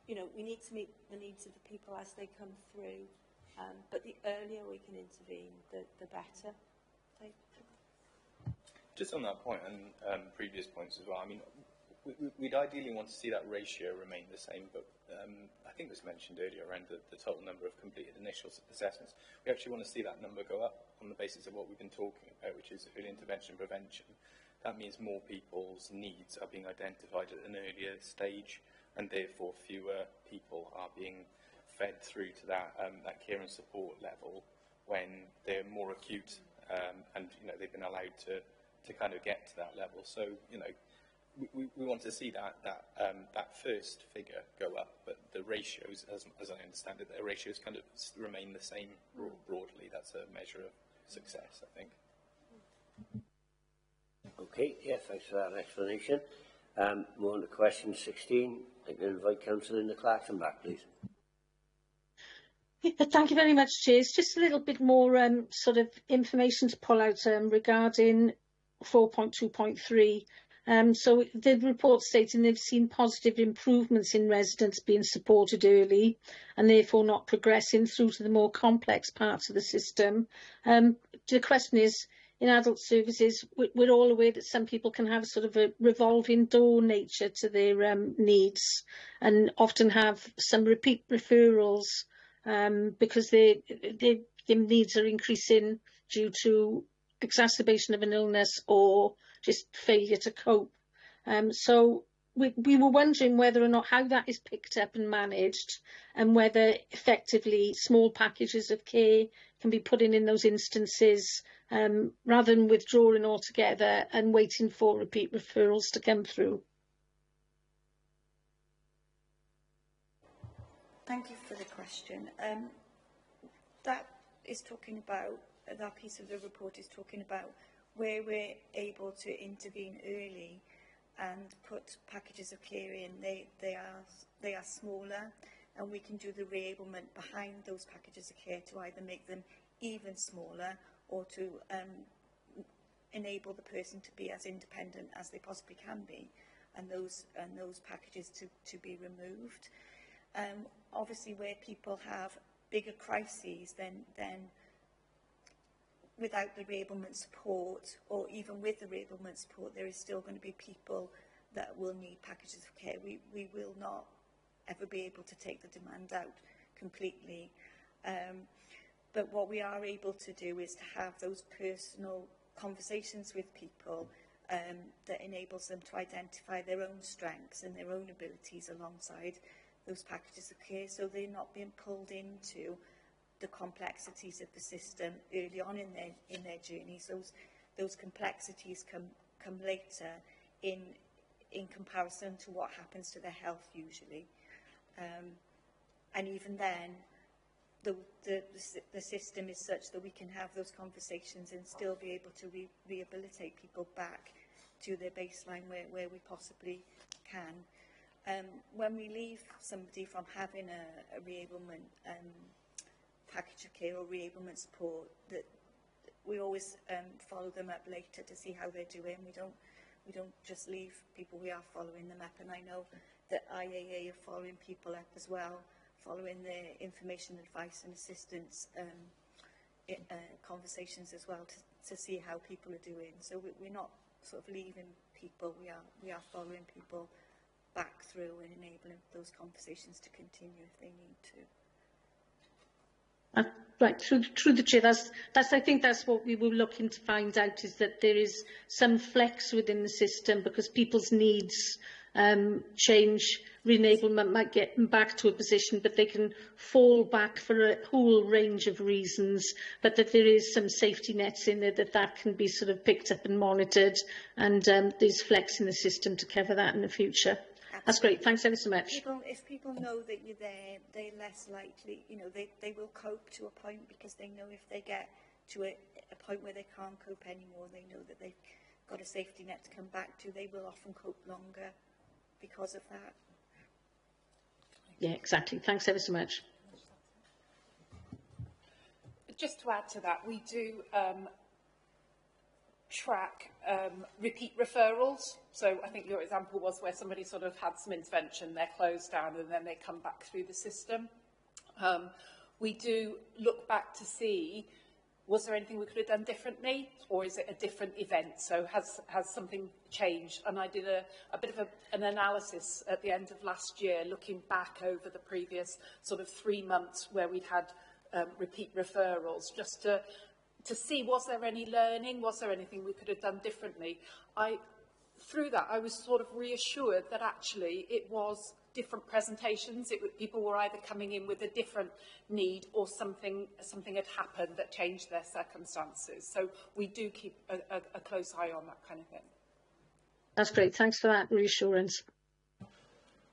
we need to meet the needs of the people as they come through. But the earlier we can intervene, the better. Just on that point and previous points as well, I mean, we'd ideally want to see that ratio remain the same, but I think it was mentioned earlier around the total number of completed initial assessments. We actually want to see that number go up on the basis of what we've been talking about, which is early intervention prevention. That means more people's needs are being identified at an earlier stage, and therefore fewer people are being fed through to that care and support level when they're more acute and they've been allowed to kind of get to that level. So we want to see that first figure go up, but the ratios, as I understand it, the ratios kind of remain the same broadly. That's a measure of success, I think. Okay, yeah, thanks for that explanation. More on to question 16. I can invite Councillor Linda Clarkson back, please. Thank you very much, Chair. It's just a little bit more sort of information to pull out regarding 4.2.3. So the report stating they've seen positive improvements in residents being supported early and therefore not progressing through to the more complex parts of the system. The question is, in adult services, we're all aware that some people can have sort of a revolving door nature to their needs and often have some repeat referrals because their needs are increasing due to exacerbation of an illness or just failure to cope. So we were wondering whether or not how that is picked up and managed, and whether effectively small packages of care can be put in those instances rather than withdrawing altogether and waiting for repeat referrals to come through. Thank you for the question. That is talking about, that piece of the report is talking about where we're able to intervene early and put packages of care in. They are smaller, and we can do the reablement behind those packages of care to either make them even smaller or to enable the person to be as independent as they possibly can be, and those packages to be removed. Obviously, where people have bigger crises, then without the reablement support, or even with the reablement support, there is still going to be people that will need packages of care. We will not ever be able to take the demand out completely. But what we are able to do is to have those personal conversations with people that enables them to identify their own strengths and their own abilities alongside those packages of care, so they're not being pulled into the complexities of the system early on in their journeys. Those complexities come later in comparison to what happens to their health usually. And even then, the system is such that we can have those conversations and still be able to rehabilitate people back to their baseline where we possibly can. When we leave somebody from having a reablement package of care or reablement support, that we always follow them up later to see how they're doing. We don't just leave people, we are following them up, and I know that IAA are following people up as well, following their information, advice and assistance conversations as well to see how people are doing. So we're not sort of leaving people, we are following people back through and enabling those conversations to continue if they need to. Right, through the chair, I think that's what we were looking to find out, is that there is some flex within the system because people's needs change. Re-enablement might get them back to a position, but they can fall back for a whole range of reasons, but that there is some safety nets in there that can be sort of picked up and monitored, and there's flex in the system to cover that in the future. That's great. Thanks ever so much. If people know that you're there, they're less likely, they will cope to a point, because they know if they get to a point where they can't cope anymore, they know that they've got a safety net to come back to. They will often cope longer because of that. Yeah, exactly. Thanks ever so much. Just to add to that, we do track repeat referrals. So I think your example was where somebody sort of had some intervention, they're closed down, and then they come back through the system. We do look back to see, was there anything we could have done differently, or is it a different event? So has something changed? And I did a bit of an analysis at the end of last year, looking back over the previous sort of 3 months where we'd had repeat referrals, just to see, was there any learning? Was there anything we could have done differently? Through that, I was sort of reassured that actually it was different presentations. People were either coming in with a different need, or something had happened that changed their circumstances. So we do keep a close eye on that kind of thing. That's great. Thanks for that reassurance.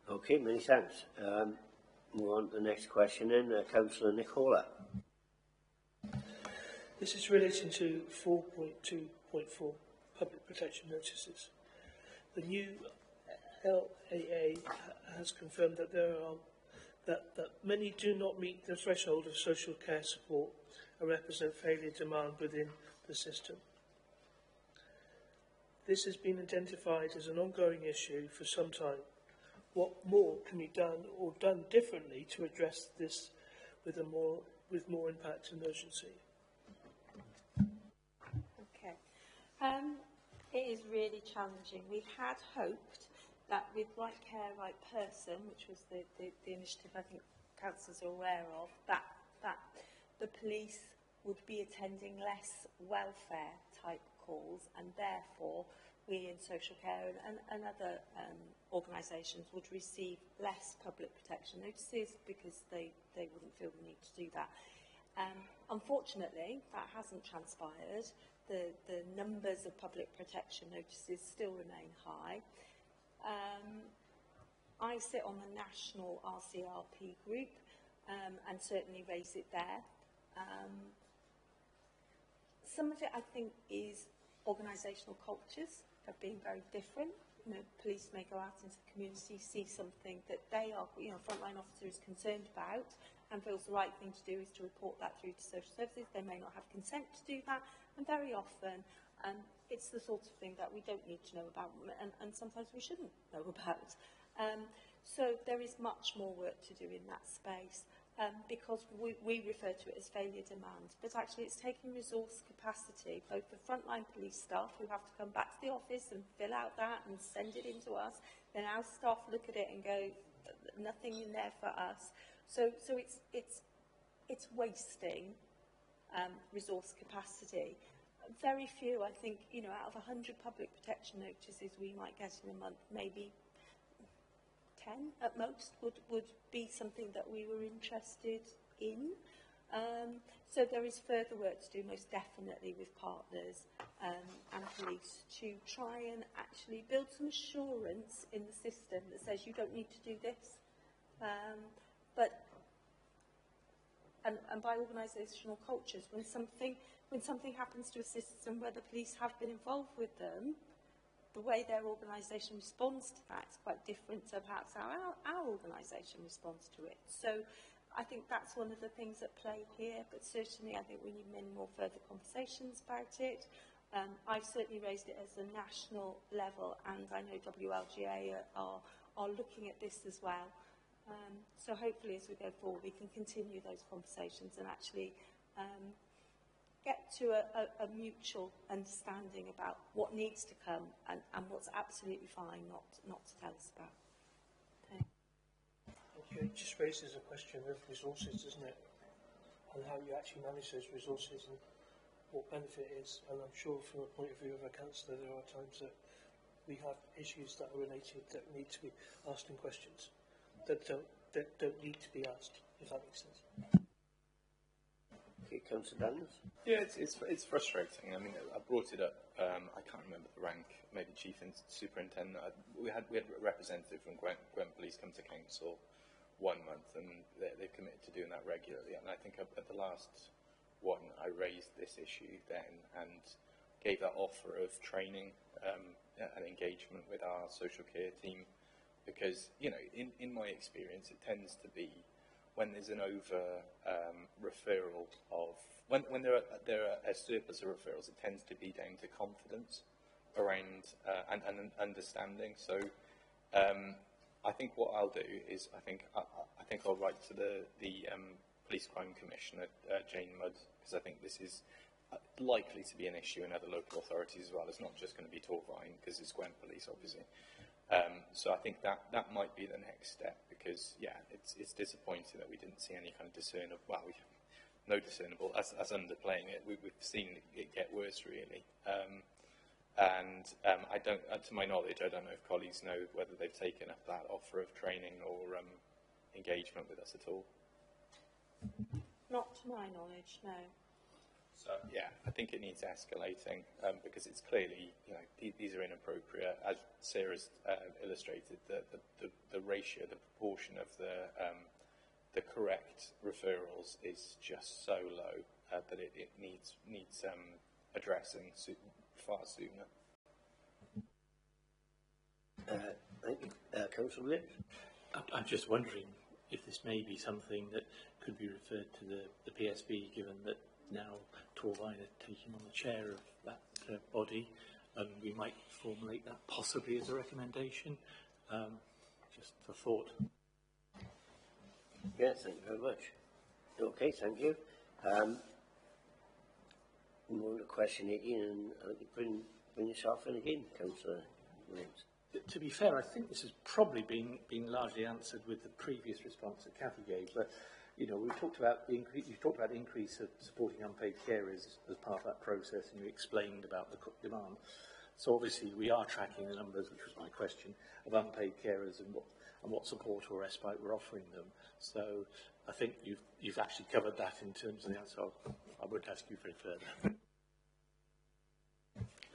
Okay, many thanks. Move on to the next question then, Councillor Nicola. This is relating to 4.2.4 public protection notices. The new LAA has confirmed that that many do not meet the threshold of social care support and represent failure demand within the system. This has been identified as an ongoing issue for some time. What more can be done or done differently to address this with more impact and urgency? Okay. It is really challenging. We had hoped that with Right Care, Right Person, which was the initiative I think councillors are aware of, that the police would be attending less welfare type calls, and therefore we in social care and other organisations would receive less public protection notices because they wouldn't feel the need to do that. Unfortunately, that hasn't transpired. The numbers of public protection notices still remain high. I sit on the national RCRP group, and certainly raise it there. Some of it, I think, is organisational cultures of being very different. You know, police may go out into the community, see something that they are, you know, frontline officer is concerned about and feels the right thing to do is to report that through to social services. They may not have consent to do that, and very often it's the sort of thing that we don't need to know about, and sometimes we shouldn't know about. So there is much more work to do in that space. Because we refer to it as failure demand, but actually it's taking resource capacity, both the frontline police staff who have to come back to the office and fill out that and send it in to us, then our staff look at it and go, nothing in there for us. So it's wasting resource capacity. Very few, I think, you know, out of 100 public protection notices we might get in a month, maybe 10 at most would be something that we were interested in. So there is further work to do, most definitely, with partners and police to try and actually build some assurance in the system that says you don't need to do this. And by organisational cultures, when something happens to a system where the police have been involved with them, the way their organisation responds to that is quite different to perhaps how our organisation responds to it. So I think that's one of the things at play here, but certainly I think we need many more further conversations about it. I've certainly raised it as a national level, and I know WLGA are looking at this as well. So hopefully as we go forward we can continue those conversations and actually get to a mutual understanding about what needs to come and what's absolutely fine not to tell us about. Okay. Okay, it just raises a question of resources, doesn't it? And how you actually manage those resources and what benefit is. And I'm sure from a point of view of a councillor there are times that we have issues that are related that need to be asked in questions that don't need to be asked, if that makes sense. Councillor Daniels? Yeah, it's frustrating. I mean, I brought it up. I can't remember the rank. Maybe chief and superintendent. We had a representative from Gwent Police come to council 1 month, and they've committed to doing that regularly. And I think at the last one, I raised this issue then and gave that offer of training and engagement with our social care team, because you know, in my experience, it tends to be when there's an referral of when there are a surplus of referrals, it tends to be down to confidence around and understanding. So I think what I'll do is I think I'll write to the Police Crime Commissioner, Jane Mudd, because I think this is likely to be an issue in other local authorities as well. It's not just going to be Torfaen, because it's Gwent Police, obviously. So I think that might be the next step, because yeah, it's disappointing that we didn't see any kind of discernible. Well, no discernible as underplaying it. We've seen it get worse, really. And I don't, to my knowledge, I don't know if colleagues know whether they've taken up that offer of training or engagement with us at all. Not to my knowledge, no. So yeah, I think it needs escalating because it's clearly, you know, these are inappropriate. As Sarah's illustrated, the ratio, the proportion of the correct referrals is just so low that it needs addressing far sooner. Thank you. Councillor Williams? I'm just wondering if this may be something that could be referred to the PSB, given that now Torfaen are taking on the chair of that body, and we might formulate that possibly as a recommendation, just for thought. Yes, thank you very much. Okay, thank you. We'll move to question 18, and I think you bring yourself in again, Councillor Williams. To be fair, I think this has probably been largely answered with the previous response that Cathy gave, but you know, we talked about the increase. You talked about the increase of supporting unpaid carers as part of that process, and you explained about the demand. So obviously, we are tracking the numbers, which was my question, of unpaid carers and what support or respite we're offering them. So I think you've actually covered that in terms of the answer. I won't ask you for it further.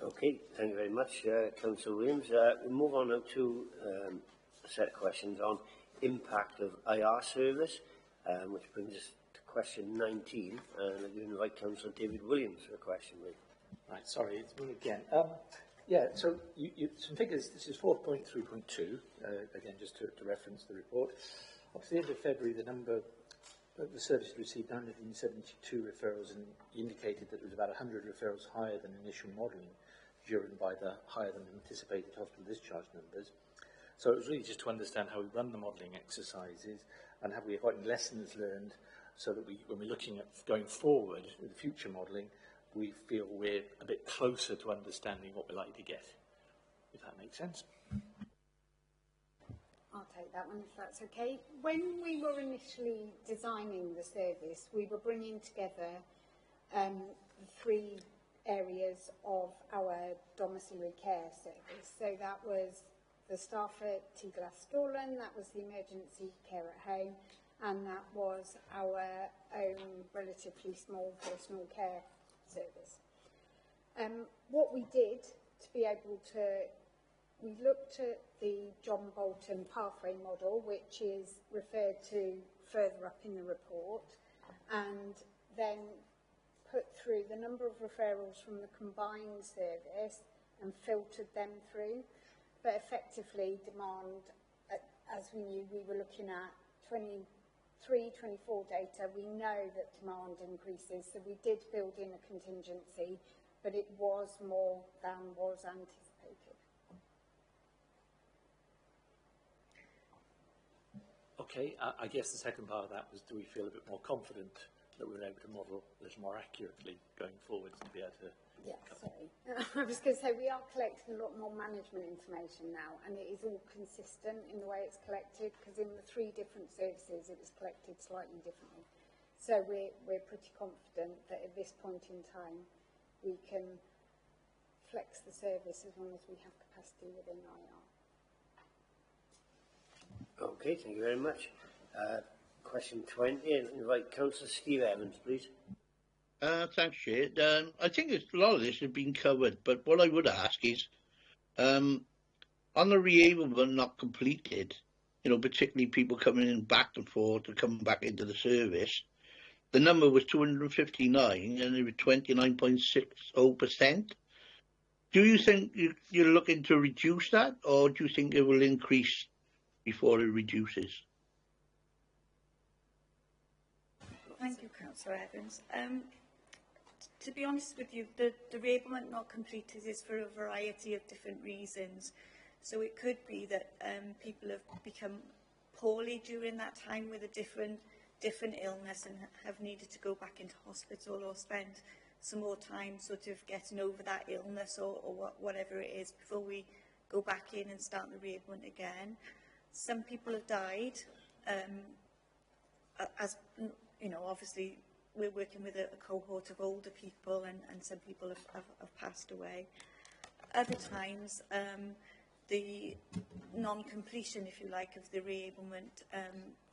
Okay, thank you very much, Councillor Williams. We'll move on now to a set of questions on impact of IR service. which brings us to question 19, and I do invite Councillor David Williams for a question. Right, sorry, it's me again. Yeah, so some figures. This is 4.3.2, again, just to reference the report. Up to the end of February, the service received 972 referrals and indicated that there was about 100 referrals higher than initial modelling, driven by the higher than anticipated hospital discharge numbers. So it was really just to understand how we run the modelling exercises and have we got any lessons learned so that when we're looking at going forward with future modelling, we feel we're a bit closer to understanding what we're likely to get, if that makes sense. I'll take that one if that's okay. When we were initially designing the service, we were bringing together the three areas of our domiciliary care service. So that was the staff at T-Glass Dorlan, that was the emergency care at home, and that was our own relatively small personal care service. What we did to be able to, we looked at the John Bolton pathway model, which is referred to further up in the report, and then put through the number of referrals from the combined service and filtered them through. But effectively, demand, as we knew, we were looking at 23-24 data. We know that demand increases, so we did build in a contingency, but it was more than was anticipated. Okay, I guess the second part of that was, do we feel a bit more confident that we were able to model a little more accurately going forward to be able to... Yeah, sorry. I was going to say, we are collecting a lot more management information now, and it is all consistent in the way it's collected, because in the three different services, it was collected slightly differently. So we're pretty confident that at this point in time, we can flex the service as long as we have capacity within IR. Okay, thank you very much. Question 20, and invite Councillor Steve Evans, please. Thanks, Chair. I think a lot of this has been covered, but what I would ask is, on the reablement not completed, you know, particularly people coming in back and forth to come back into the service, the number was 259 and it was 29.60%. Do you think you're looking to reduce that, or do you think it will increase before it reduces? Thank you, Councillor Evans. To be honest with you, the reablement not completed is for a variety of different reasons. So it could be that people have become poorly during that time with a different illness and have needed to go back into hospital or spend some more time sort of getting over that illness or whatever it is before we go back in and start the reablement again. Some people have died, as you know, obviously we're working with a cohort of older people and some people have passed away. Other times, the non-completion, if you like, of the reablement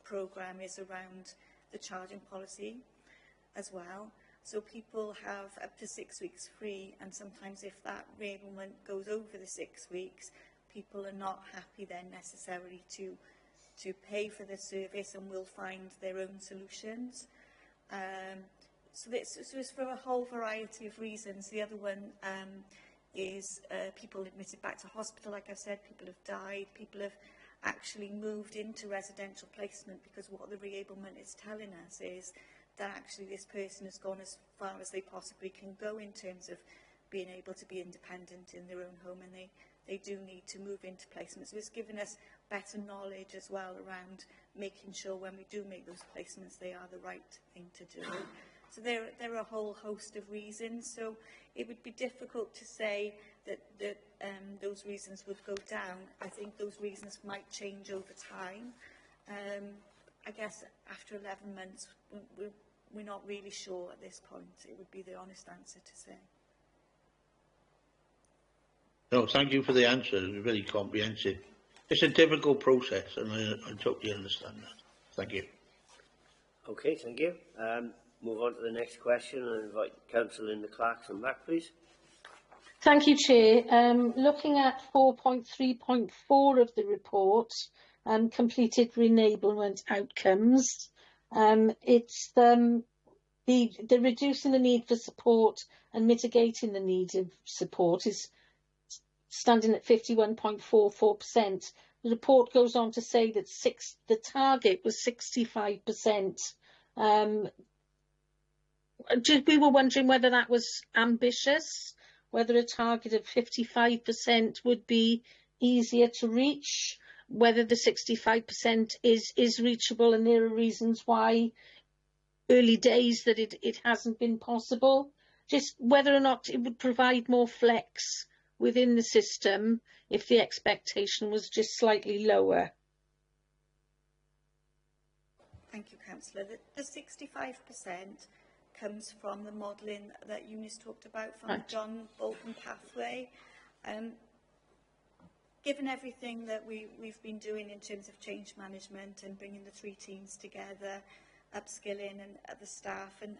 programme is around the charging policy as well. So people have up to 6 weeks free, and sometimes if that reablement goes over the 6 weeks, people are not happy then necessarily to pay for the service and will find their own solutions. So it's for a whole variety of reasons. The other one is people admitted back to hospital, like I said, people have died, people have actually moved into residential placement because what the reablement is telling us is that actually this person has gone as far as they possibly can go in terms of being able to be independent in their own home, and they do need to move into placement. So it's given us better knowledge as well around making sure when we do make those placements they are the right thing to do. So there are a whole host of reasons. So it would be difficult to say that those reasons would go down. I think those reasons might change over time. I guess after 11 months, we're not really sure at this point. It would be the honest answer to say. No, thank you for the answer. It was very comprehensive. It's a difficult process, and I totally understand that. Thank you. Okay, thank you. Move on to the next question and invite Councillor Linda Clarkson back, please. Thank you, Chair. Looking at 4.3.4 of the report, completed reablement outcomes, It's the reducing the need for support and mitigating the need of support is standing at 51.44%. The report goes on to say that the target was 65%. We were wondering whether that was ambitious, whether a target of 55% would be easier to reach, whether the 65% is reachable, and there are reasons why early days that it hasn't been possible. Just whether or not it would provide more flex within the system if the expectation was just slightly lower. Thank you, Councillor. The 65% comes from the modelling that Eunice talked about from the John Bolton pathway. Given everything that we've been doing in terms of change management and bringing the three teams together, upskilling and the staff and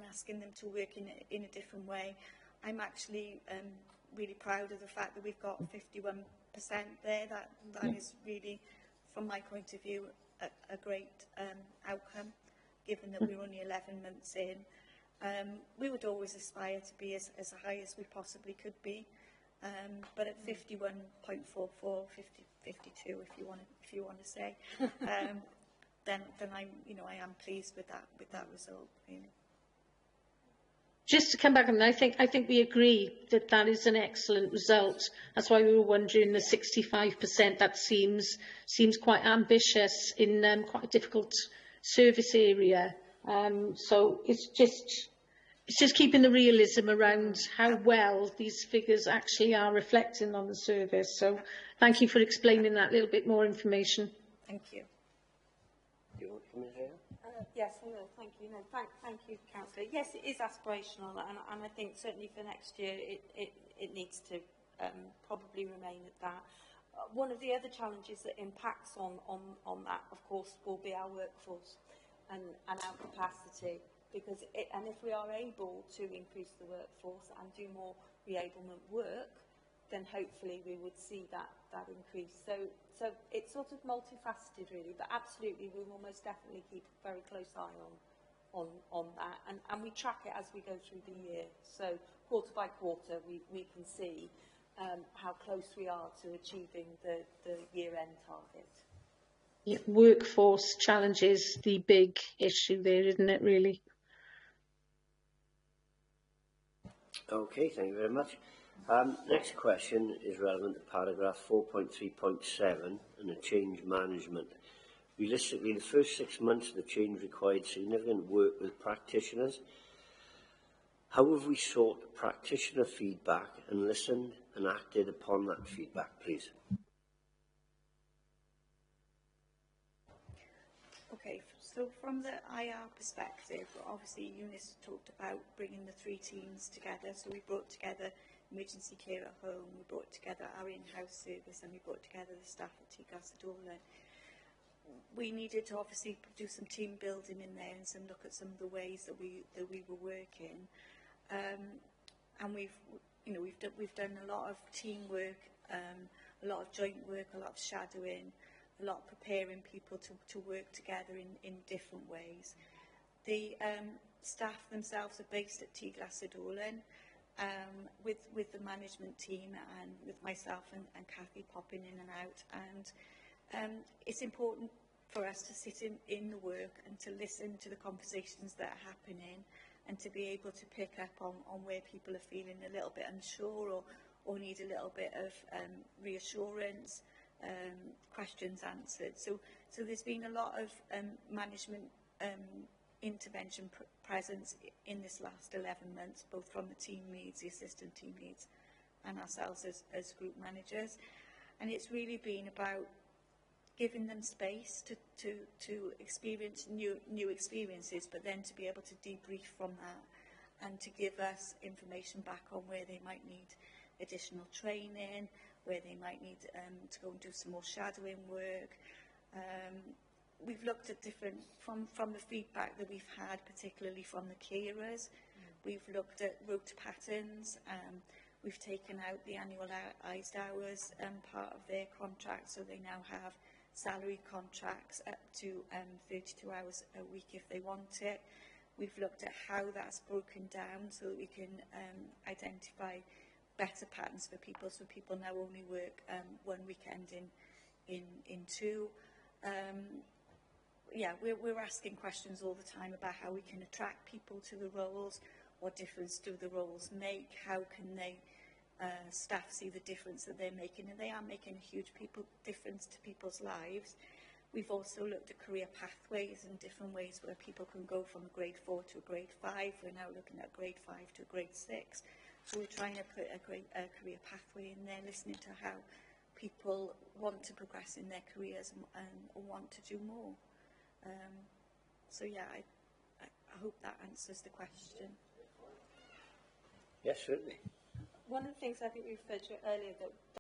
asking them to work in a different way, I'm actually really proud of the fact that we've got 51% there. That is really, from my point of view, a great outcome, given that we're only 11 months in. We would always aspire to be as high as we possibly could be, but at 51.44, 52, if you want to say, then I am pleased with that result. Really. Just to come back on that, I think we agree that that is an excellent result. That's why we were wondering the 65%. That seems quite ambitious in quite a difficult service area. So it's just keeping the realism around how well these figures actually are reflecting on the service. So thank you for explaining that little bit more information. Thank you. Do you want to come in here? Yes, I will. Thank you. No, thank you, Councillor. Yes, it is aspirational, and I think certainly for next year it needs to probably remain at that. One of the other challenges that impacts on that, of course, will be our workforce and our capacity. Because if we are able to increase the workforce and do more reablement work, then hopefully we would see that increase. So it's sort of multifaceted really, but absolutely we will most definitely keep a very close eye on that, and we track it as we go through the year. So quarter by quarter we can see how close we are to achieving the year-end target. Yeah, workforce challenge is the big issue there, isn't it, really? Okay, thank you very much. Next question is relevant to paragraph 4.3.7 and the change management. Realistically, the first 6 months of the change required significant work with practitioners. How have we sought practitioner feedback and listened and acted upon that feedback, please? Okay, so from the IR perspective, obviously Eunice talked about bringing the three teams together. So we brought together emergency care at home, we brought together our in-house service, and we brought together the staff at TGAS Adorlan. We needed to obviously do some team building in there and look at some of the ways that we were working. And we've done a lot of teamwork, a lot of joint work, a lot of shadowing, a lot of preparing people to work together in different ways. The staff themselves are based at TGAS Adorlan, with the management team and with myself and Kathy popping in and out. And it's important for us to sit in the work and to listen to the conversations that are happening and to be able to pick up on where people are feeling a little bit unsure or need a little bit of reassurance, questions answered. So there's been a lot of management intervention presence in this last 11 months, both from the team leads, the assistant team leads, and ourselves as group managers. And it's really been about giving them space to experience new experiences, but then to be able to debrief from that and to give us information back on where they might need additional training, where they might need to go and do some more shadowing work. We've looked at different, from the feedback that we've had, particularly from the carers, we've looked at route patterns, we've taken out the annualised hours part of their contract, so they now have salary contracts up to 32 hours a week if they want it. We've looked at how that's broken down so that we can identify better patterns for people, so people now only work one weekend in two. Yeah, we're asking questions all the time about how we can attract people to the roles, what difference do the roles make, how can they staff see the difference that they're making, and they are making a huge difference to people's lives. We've also looked at career pathways and different ways where people can go from a grade 4 to a grade 5. We're now looking at grade 5 to a grade 6. So we're trying to put a career pathway in there, listening to how people want to progress in their careers and want to do more. So yeah, I hope that answers the question. Yes, certainly. One of the things I think we referred to earlier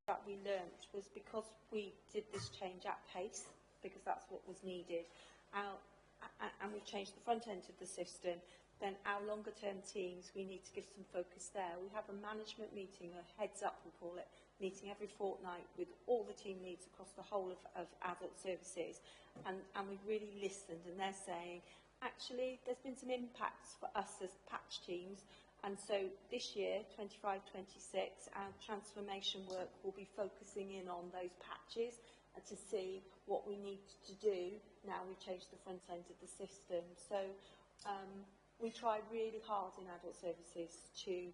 that we learnt was because we did this change at pace, because that's what was needed, and we've changed the front end of the system, then our longer term teams, we need to give some focus there. We have a management meeting, a heads up we call it, meeting every fortnight with all the team leads across the whole of adult services, and we've really listened, and they're saying, actually, there's been some impacts for us as patch teams, and so this year, 25-26, our transformation work will be focusing in on those patches and to see what we need to do now we've changed the front end of the system. So we try really hard in adult services to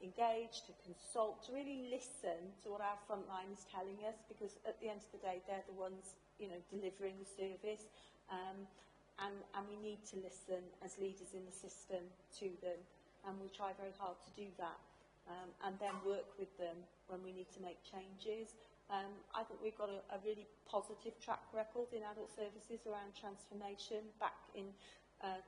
engage, to consult, to really listen to what our frontline is telling us, because at the end of the day, they're the ones, you know, delivering the service, and we need to listen as leaders in the system to them, and we try very hard to do that, and then work with them when we need to make changes. I think we've got a really positive track record in adult services around transformation back in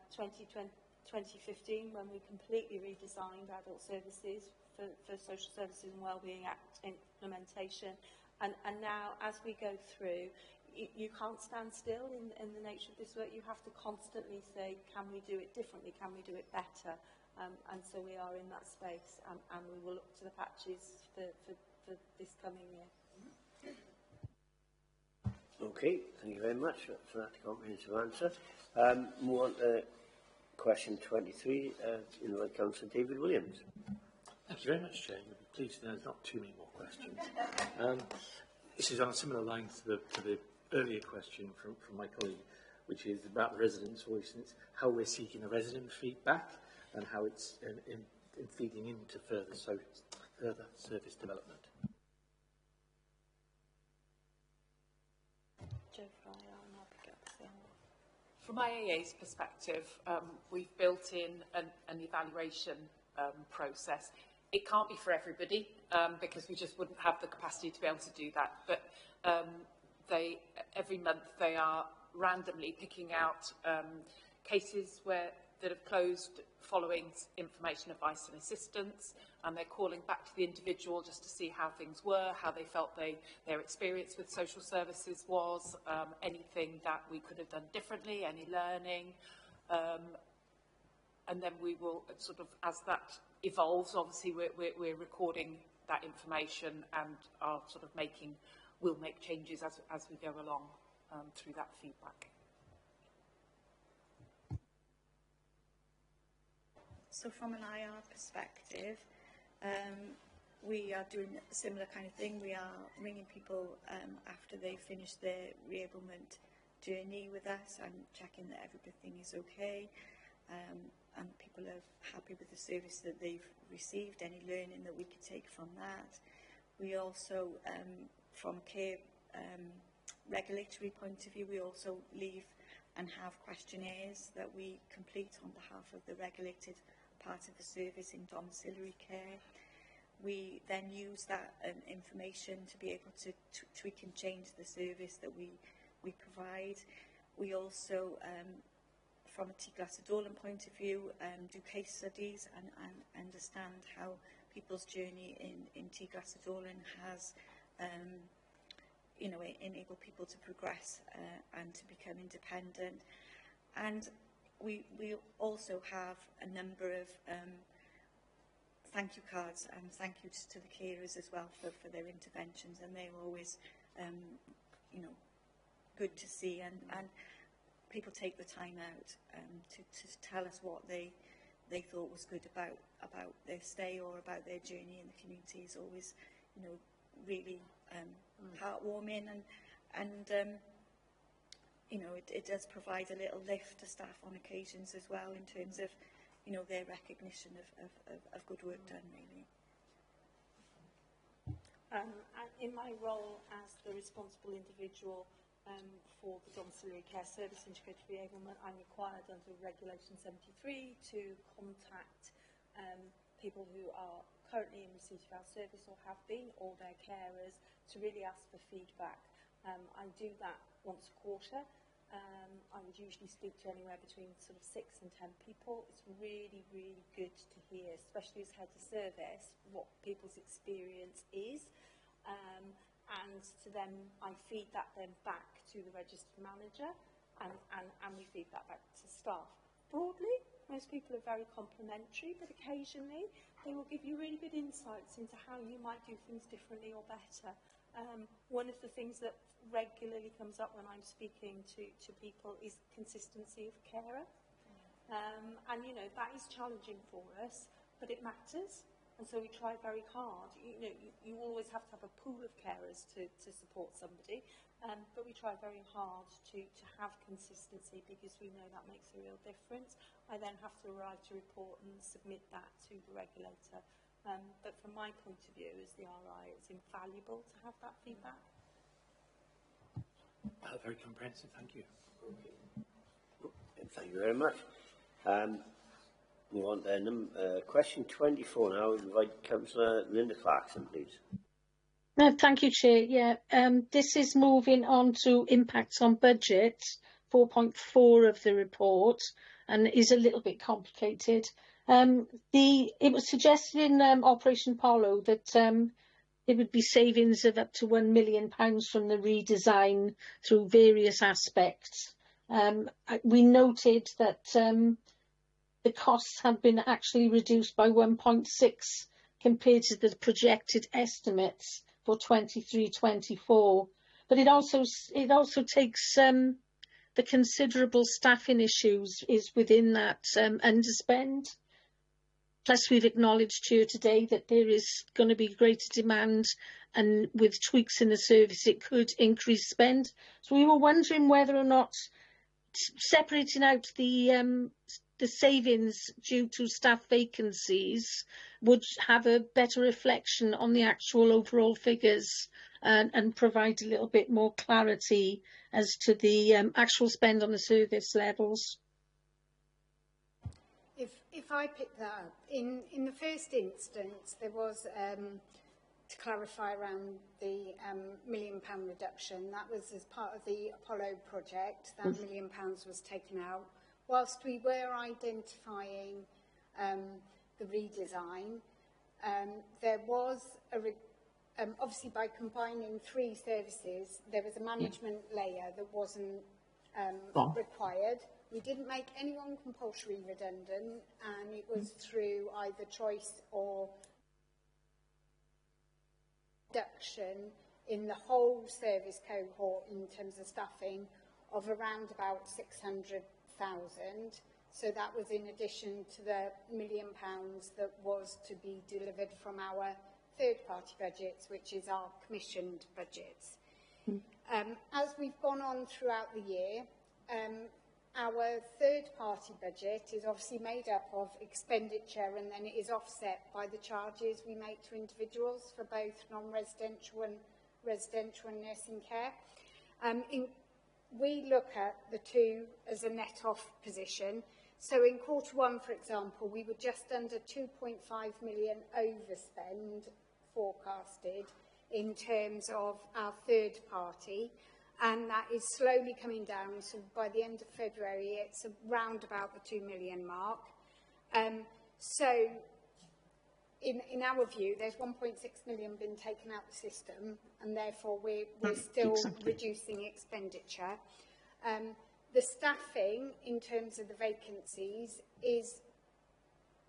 2015 when we completely redesigned adult services for Social Services and Wellbeing Act implementation. And now, as we go through, you can't stand still in the nature of this work. You have to constantly say, can we do it differently? Can we do it better? And so we are in that space, and we will look to the patches for this coming year. Okay, thank you very much for that comprehensive answer. Move on to question 23, invite Councillor David Williams. Thank you very much, Chair. You'll be pleased to know there's not too many more questions. This is on a similar line to the earlier question from my colleague, which is about the residents' voice, and it's how we're seeking the resident feedback and how it's in feeding into further service development. From IAA's perspective, we've built in an evaluation process. It can't be for everybody because we just wouldn't have the capacity to be able to do that. But every month they are randomly picking out cases that have closed following information, advice and assistance, and they're calling back to the individual just to see how things were, how they felt their experience with social services was, anything that we could have done differently, any learning, and then we will sort of, as that evolves, obviously we're recording that information and are sort of we'll make changes as we go along through that feedback. So from an IR perspective, we are doing a similar kind of thing. We are ringing people after they finish their reablement journey with us and checking that everything is okay, and people are happy with the service that they've received, any learning that we could take from that. We also, from care regulatory point of view, we also leave and have questionnaires that we complete on behalf of the regulated part of the service in domiciliary care. We then use that information to be able to tweak and change the service that we provide. We also, from a T-Glass Adorlan point of view, do case studies and understand how people's journey in T-Glass Adorlan has enabled people to progress and to become independent. And we also have a number of thank you cards and thank yous to the carers as well for their interventions, and they're always good to see, and people take the time out to tell us what they thought was good about their stay or about their journey in the community. Is always, you know, really heartwarming, and you know, it does provide a little lift to staff on occasions as well, in terms of, you know, their recognition of good work done, really. And in my role as the responsible individual for the domiciliary care service integrated reablement, I'm required under Regulation 73 to contact people who are currently in receipt of our service or have been, or their carers, to really ask for feedback. I do that once a quarter. I would usually speak to anywhere between sort of 6 and 10 people. It's really, really good to hear, especially as head of service, what people's experience is. And to them, I feed that then back to the registered manager, and we feed that back to staff. Broadly, most people are very complimentary, but occasionally they will give you really good insights into how you might do things differently or better. One of the things that regularly comes up when I'm speaking to people is consistency of carer. And, you know, that is challenging for us, but it matters. And so we try very hard. You know, you always have to have a pool of carers to support somebody, but we try very hard to have consistency, because we know that makes a real difference. I then have to write a report and submit that to the regulator. But from my point of view as the RI, it's invaluable to have that feedback. Very comprehensive, thank you. Thank you very much. Move on to question 24 now. I invite Councillor Linda Clarkson, please. Thank you, Chair. Yeah, this is moving on to impacts on budget, 4.4 of the report, and is a little bit complicated. It was suggested in Operation Apollo that it would be savings of up to £1 million from the redesign through various aspects. We noted that the costs have been actually reduced by 1.6 compared to the projected estimates for 23-24. But it also takes the considerable staffing issues is within that underspend. Plus, we've acknowledged here today that there is going to be greater demand, and with tweaks in the service, it could increase spend. So we were wondering whether or not separating out the savings due to staff vacancies would have a better reflection on the actual overall figures, and provide a little bit more clarity as to the actual spend on the service levels. If I pick that up, in the first instance, there was, to clarify around the £1 million reduction, that was as part of the Apollo project, that £1 million was taken out. Whilst we were identifying the redesign, there was, obviously by combining 3 services, there was a management layer that wasn't required. We didn't make anyone compulsory redundant, and it was through either choice or reduction in the whole service cohort in terms of staffing of around about 600,000. So that was in addition to the £1 million that was to be delivered from our third-party budgets, which is our commissioned budgets. As we've gone on throughout the year, our third-party budget is obviously made up of expenditure, and then it is offset by the charges we make to individuals for both non-residential and residential and nursing care. We look at the two as a net-off position. So in Q1, for example, we were just under 2.5 million overspend forecasted in terms of our third party, and that is slowly coming down. So by the end of February, it's around about the 2 million mark. So in our view, there's 1.6 million been taken out the system, and therefore we're still reducing expenditure. The staffing, in terms of the vacancies, is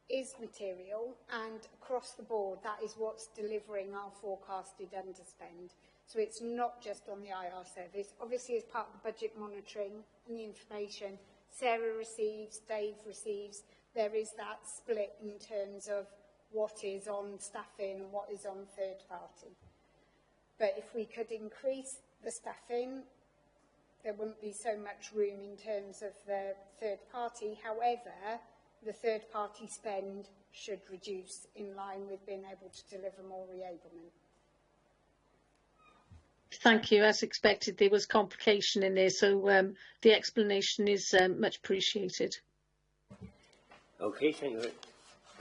is material, and across the board, that is what's delivering our forecasted underspend. So it's not just on the IR service. Obviously, as part of the budget monitoring and the information Sarah receives, Dave receives, there is that split in terms of what is on staffing and what is on third party. But if we could increase the staffing, there wouldn't be so much room in terms of the third party. However, the third party spend should reduce in line with being able to deliver more reablement. Thank you. As expected, there was complication in there, so the explanation is much appreciated. Okay, thank you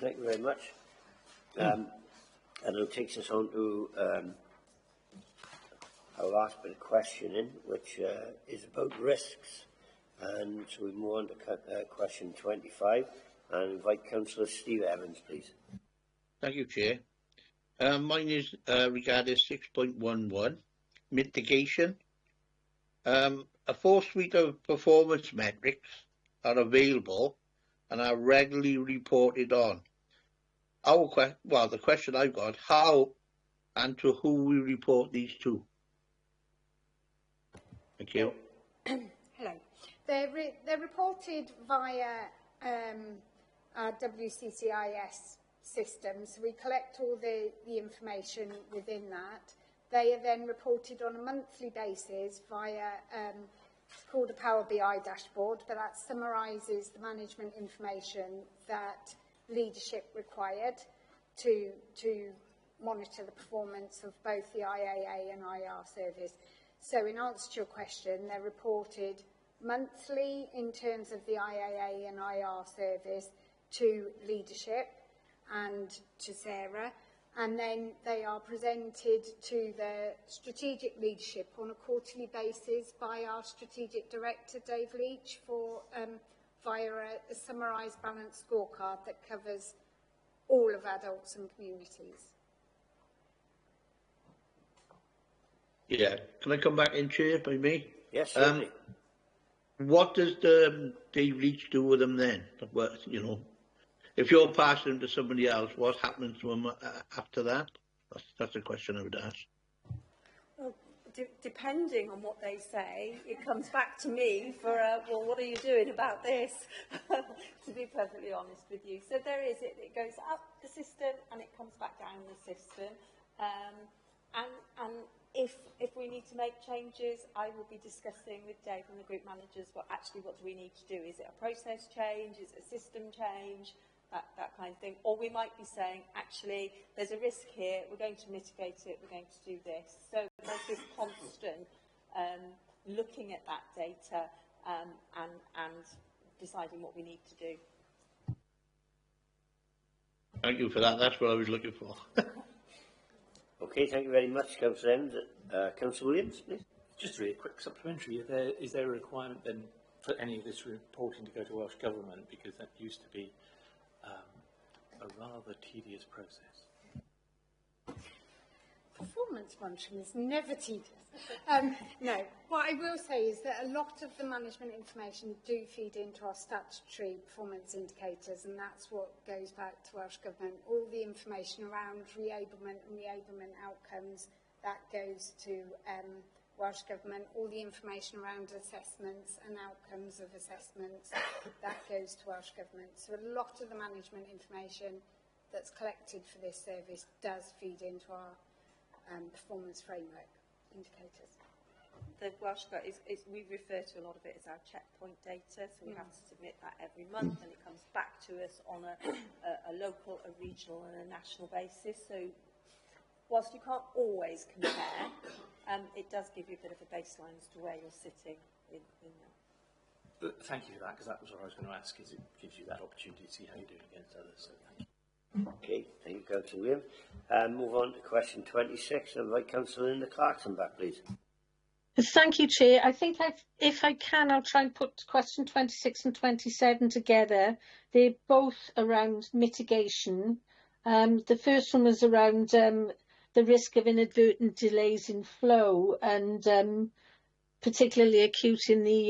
very much. And it takes us on to our last bit of questioning, which is about risks. And so we move on to question 25 and invite Councillor Steve Evans, please. Thank you, Chair. Mine is regarding 6.11, mitigation. A full suite of performance metrics are available and are regularly reported on. The question I've got, how and to who we report these to? Thank you. Hello. They're reported via our WCCIS system, so we collect all the information within that. They are then reported on a monthly basis via it's called a Power BI dashboard, but that summarises the management information that leadership required to monitor the performance of both the IAA and IR service. So in answer to your question, they're reported monthly in terms of the IAA and IR service to leadership and to Sarah, and then they are presented to the strategic leadership on a quarterly basis by our strategic director, Dave Leach, via a summarised balanced scorecard that covers all of adults and communities. Yeah, can I come back in, Chair, by me? Yes, certainly. What does Dave Leach do with them then? What, you know, if you're passing them to somebody else, what happens to them after that? That's a question I would ask. Well, depending on what they say, it comes back to me for, well, what are you doing about this? To be perfectly honest with you. So there is, it goes up the system and it comes back down the system. And if we need to make changes, I will be discussing with Dave and the group managers what do we need to do? Is it a process change? Is it a system change? That kind of thing. Or we might be saying, actually, there's a risk here, we're going to mitigate it, we're going to do this. So there's this constant looking at that data and deciding what we need to do. Thank you for that. That's what I was looking for. Okay, thank you very much, Councillor Evans. Councillor Williams, please. Just really quick supplementary. Is there a requirement then for any of this reporting to go to Welsh Government, because that used to be a rather tedious process? Performance monitoring is never tedious. No, what I will say is that a lot of the management information do feed into our statutory performance indicators, and that's what goes back to Welsh Government. All the information around reablement and reablement outcomes, that goes to Welsh Government. All the information around assessments and outcomes of assessments, that goes to Welsh Government. So a lot of the management information that's collected for this service does feed into our performance framework indicators. The Welsh Government we refer to a lot of it as our checkpoint data, so we have to submit that every month, and it comes back to us on a local, a regional, and a national basis. So whilst you can't always compare, it does give you a bit of a baseline as to where you're sitting in that. Thank you for that, because that was what I was going to ask. Is it gives you that opportunity to see how you're doing against others. So thank you. Okay, thank you, Councillor Williams. Move on to question 26. I'll invite Councillor Linda Clarkson back, please. Thank you, Chair. I think if I can, I'll try and put question 26 and 27 together. They're both around mitigation. The first one was around the risk of inadvertent delays in flow and particularly acute in the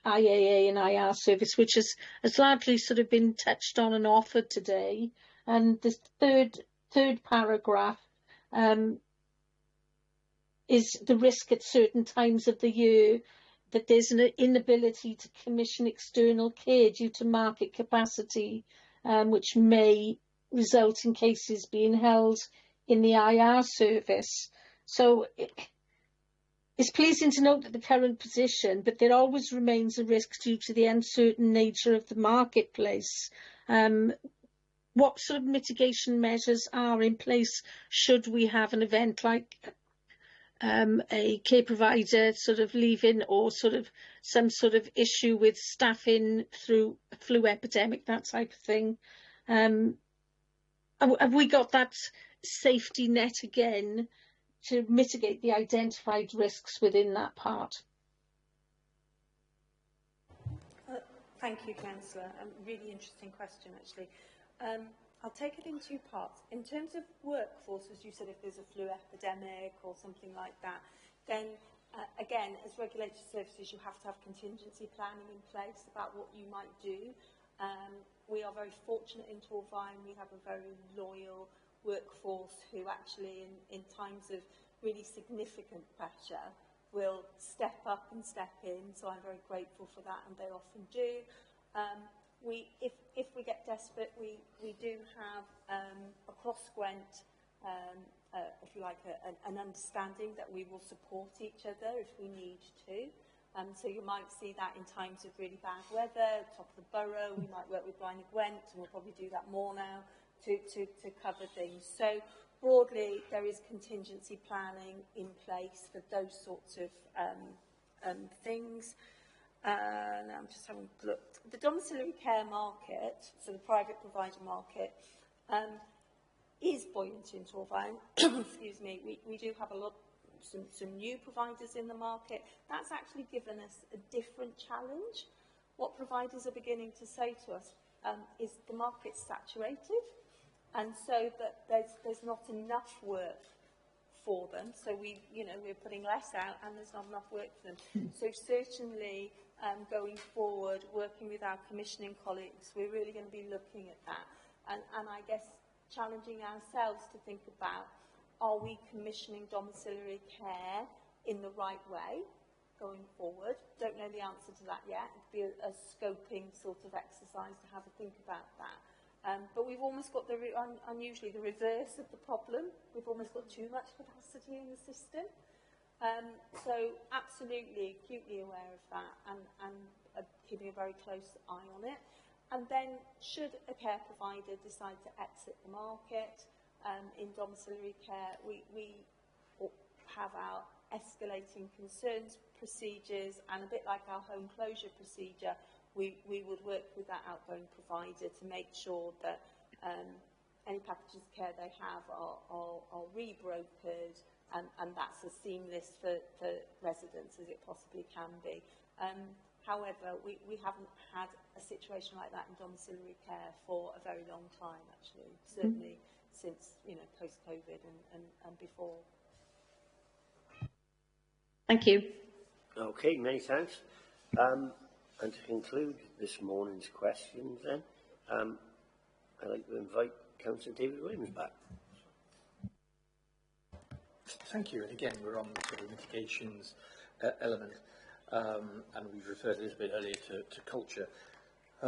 IAA and IR service, which has largely sort of been touched on and offered today. And the third paragraph is the risk at certain times of the year that there's an inability to commission external care due to market capacity, which may result in cases being held in the IR service. So it's pleasing to note that the current position, but there always remains a risk due to the uncertain nature of the marketplace. What sort of mitigation measures are in place should we have an event like a care provider sort of leaving, or sort of some sort of issue with staffing through a flu epidemic, that type of thing? Have we got that safety net again to mitigate the identified risks within that part? Thank you, Councillor. Really interesting question, actually. I'll take it in two parts. In terms of workforce, as you said, if there's a flu epidemic or something like that, then again, as regulated services, you have to have contingency planning in place about what you might do. We are very fortunate in Torfaen. We have a very loyal workforce who actually, in times of really significant pressure, will step up and step in. So I'm very grateful for that, and they often do. If we get desperate, we do have across Gwent, if you like, an understanding that we will support each other if we need to. So you might see that in times of really bad weather, top of the borough, we might work with Bryan of Gwent, and we'll probably do that more now to cover things. So broadly, there is contingency planning in place for those sorts of things. Now I'm just having a look. The domiciliary care market, so the private provider market, is buoyant in Torfaen. Excuse me. We do have some new providers in the market. That's actually given us a different challenge. What providers are beginning to say to us is the market's saturated, and so that there's not enough work for them. So we're putting less out, and there's not enough work for them. So certainly, going forward, working with our commissioning colleagues, we're really going to be looking at that, and I guess challenging ourselves to think about, are we commissioning domiciliary care in the right way going forward? Don't know the answer to that yet. It'd be a scoping sort of exercise to have a think about that. But we've almost got unusually the reverse of the problem. We've almost got too much capacity in the system. So absolutely acutely aware of that, and keeping a very close eye on it. And then should a care provider decide to exit the market in domiciliary care, we have our escalating concerns procedures, and a bit like our home closure procedure, we would work with that outgoing provider to make sure that any packages of care they have are rebrokered, and that's as seamless for residents as it possibly can be. However, we haven't had a situation like that in domiciliary care for a very long time, actually, certainly since, post-COVID and before. Thank you. Okay, many thanks. And to conclude this morning's questions then, I'd like to invite Councillor David Williams back. Thank you. And again, we're on the sort of mitigations element, and we've referred a little bit earlier to culture.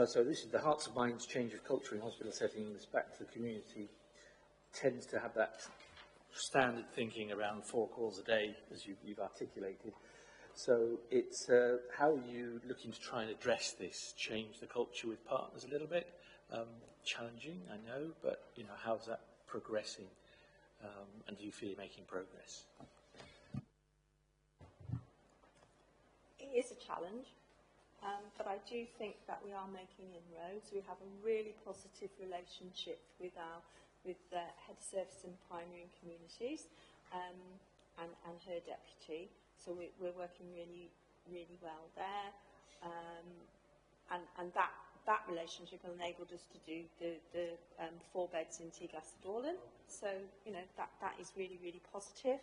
So this is the Hearts and Minds change of culture in hospital settings back to the community. Tends to have that standard thinking around 4 calls a day, as you've articulated. So it's how are you looking to try and address this, change the culture with partners a little bit? Challenging, I know, but how's that progressing? And do you feel you're making progress? It is a challenge, but I do think that we are making inroads. We have a really positive relationship with the head of service in primary and communities, and her deputy. So we're working really, really well there, and that relationship enabled us to do the 4 beds in Tiglass-Dorlan. So that is really, really positive.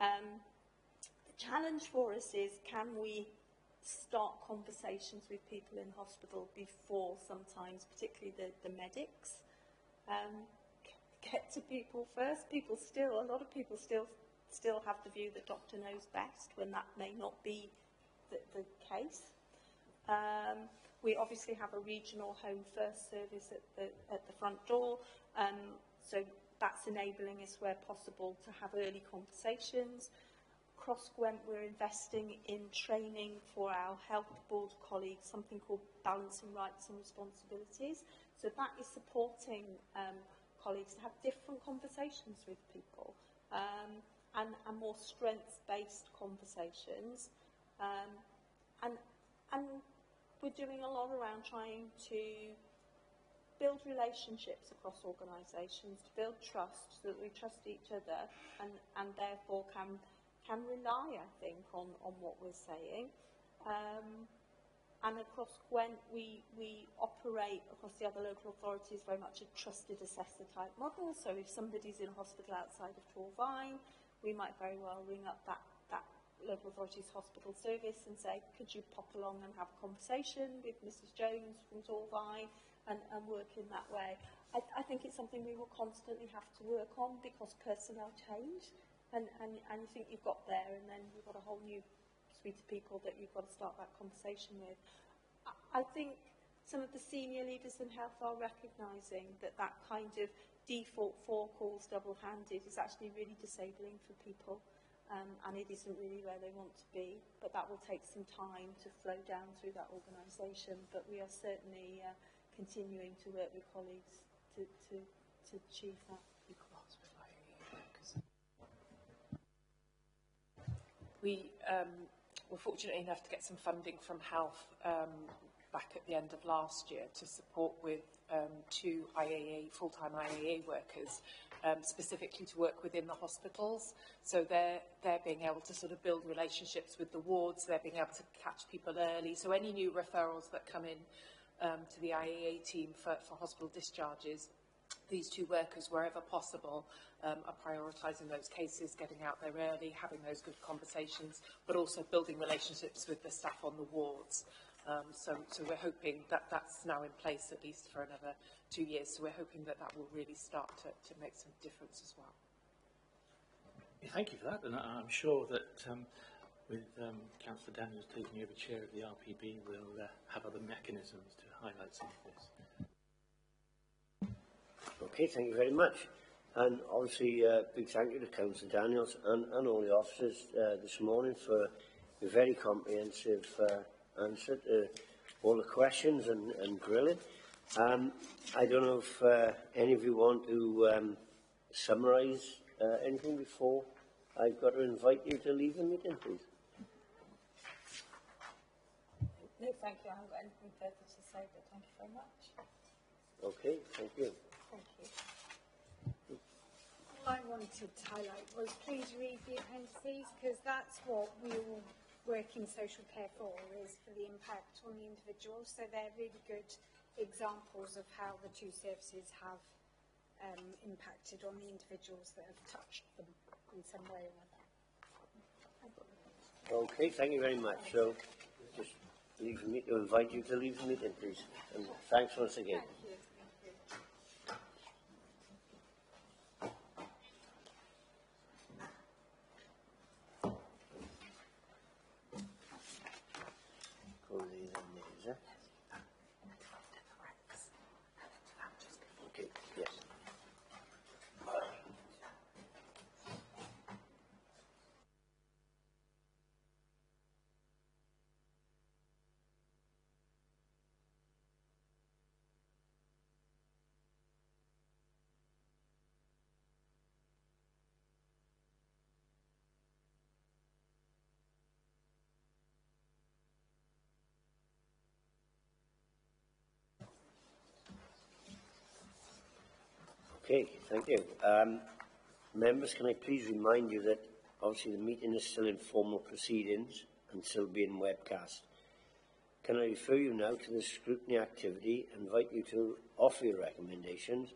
The challenge for us is, can we start conversations with people in hospital before sometimes, particularly the medics, get to people first? A lot of people still have the view that doctor knows best when that may not be the case. We obviously have a regional home first service at the front door, so that's enabling us where possible to have early conversations. Across Gwent, we're investing in training for our health board colleagues, something called Balancing Rights and Responsibilities. So that is supporting colleagues to have different conversations with people and more strengths-based conversations. And we're doing a lot around trying to build relationships across organisations, to build trust, so that we trust each other and therefore can rely, I think, on what we're saying. And across Gwent, we operate across the other local authorities very much a trusted assessor type model. So if somebody's in a hospital outside of Torvine, we might very well ring up that local authority's hospital service and say, could you pop along and have a conversation with Mrs. Jones from Torvine and work in that way. I think it's something we will constantly have to work on because personnel change. And you think you've got there, and then you've got a whole new suite of people that you've got to start that conversation with. I think some of the senior leaders in health are recognising that kind of default 4 calls double-handed is actually really disabling for people, and it isn't really where they want to be. But that will take some time to flow down through that organisation. But we are certainly continuing to work with colleagues to achieve that. We were fortunate enough to get some funding from Health back at the end of last year to support with 2 IAA, full-time IAA workers, specifically to work within the hospitals. So they're being able to sort of build relationships with the wards, they're being able to catch people early. So any new referrals that come in to the IAA team for hospital discharges, these 2 workers, wherever possible, are prioritising those cases, getting out there early, having those good conversations, but also building relationships with the staff on the wards. So we're hoping that that's now in place at least for another 2 years. So we're hoping that will really start to make some difference as well. Thank you for that, and I'm sure that with Councillor Daniels taking over chair of the RPB, we'll have other mechanisms to highlight some of this. Okay, thank you very much. And obviously, big thank you to Councillor Daniels and all the officers this morning for a very comprehensive answer to all the questions and grilling. I don't know if any of you want to summarise anything before I've got to invite you to leave the meeting, please. No, thank you. I haven't got anything further to say, but thank you very much. Okay, thank you. Thank you. All I wanted to highlight was please read the appendices, because that's what we all work in social care for, is for the impact on the individual. So they're really good examples of how the 2 services have impacted on the individuals that have touched them in some way or other. Okay, thank you very much. So, just leave the meeting, invite you to leave the meeting, please. And thanks once again. Thank you. Okay, yes. Okay, thank you. Members, can I please remind you that obviously the meeting is still in formal proceedings and still being webcast. Can I refer you now to the scrutiny activity and invite you to offer your recommendations?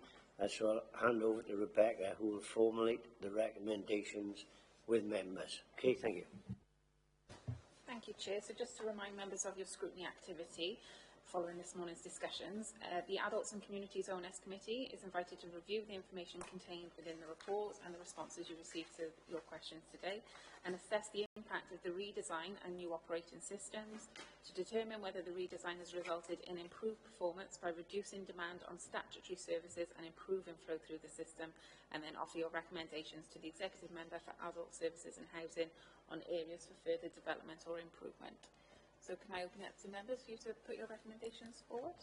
So I'll hand over to Rebecca, who will formulate the recommendations with members. Okay, thank you. Thank you, Chair. So just to remind members of your scrutiny activity following this morning's discussions, the Adults and Community Owners Committee is invited to review the information contained within the report and the responses you received to your questions today and assess the impact of the redesign and new operating systems to determine whether the redesign has resulted in improved performance by reducing demand on statutory services and improving flow through the system, and then offer your recommendations to the Executive Member for Adult Services and Housing on areas for further development or improvement. So can I open it up to members for you to put your recommendations forward?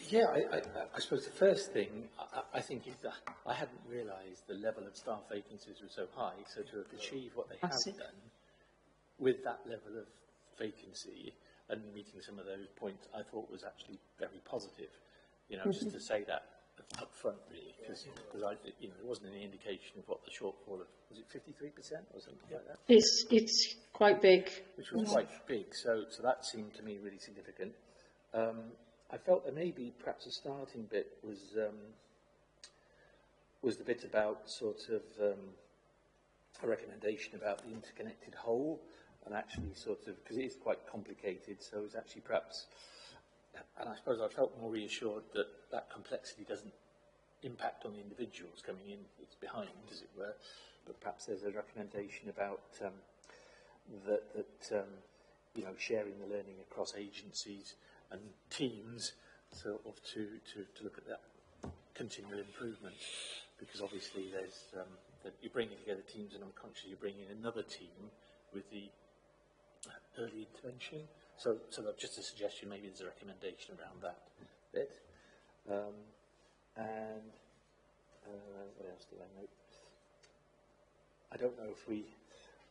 Yeah, I suppose the first thing I think is that I hadn't realised the level of staff vacancies were so high. So to have achieved what they have done with that level of vacancy and meeting some of those points, I thought was actually very positive. You know, just to say that up front, really, because you know, there wasn't any indication of what the shortfall of, was it 53% or something like that? It's quite big. Which was quite big. So that seemed to me really significant. I felt that maybe perhaps a starting bit was the bit about sort of a recommendation about the interconnected whole, and actually sort of, because it is quite complicated, so it was actually perhaps, and I suppose I felt more reassured that that complexity doesn't impact on the individuals coming in, it's behind, as it were, but perhaps there's a recommendation about you know, sharing the learning across agencies and teams, sort of to look at that continual improvement, because obviously there's that you're bringing together teams, and unconsciously you're bringing another team with the early intervention. So that's just a suggestion. Maybe there's a recommendation around that bit. And what else did I note? I don't know if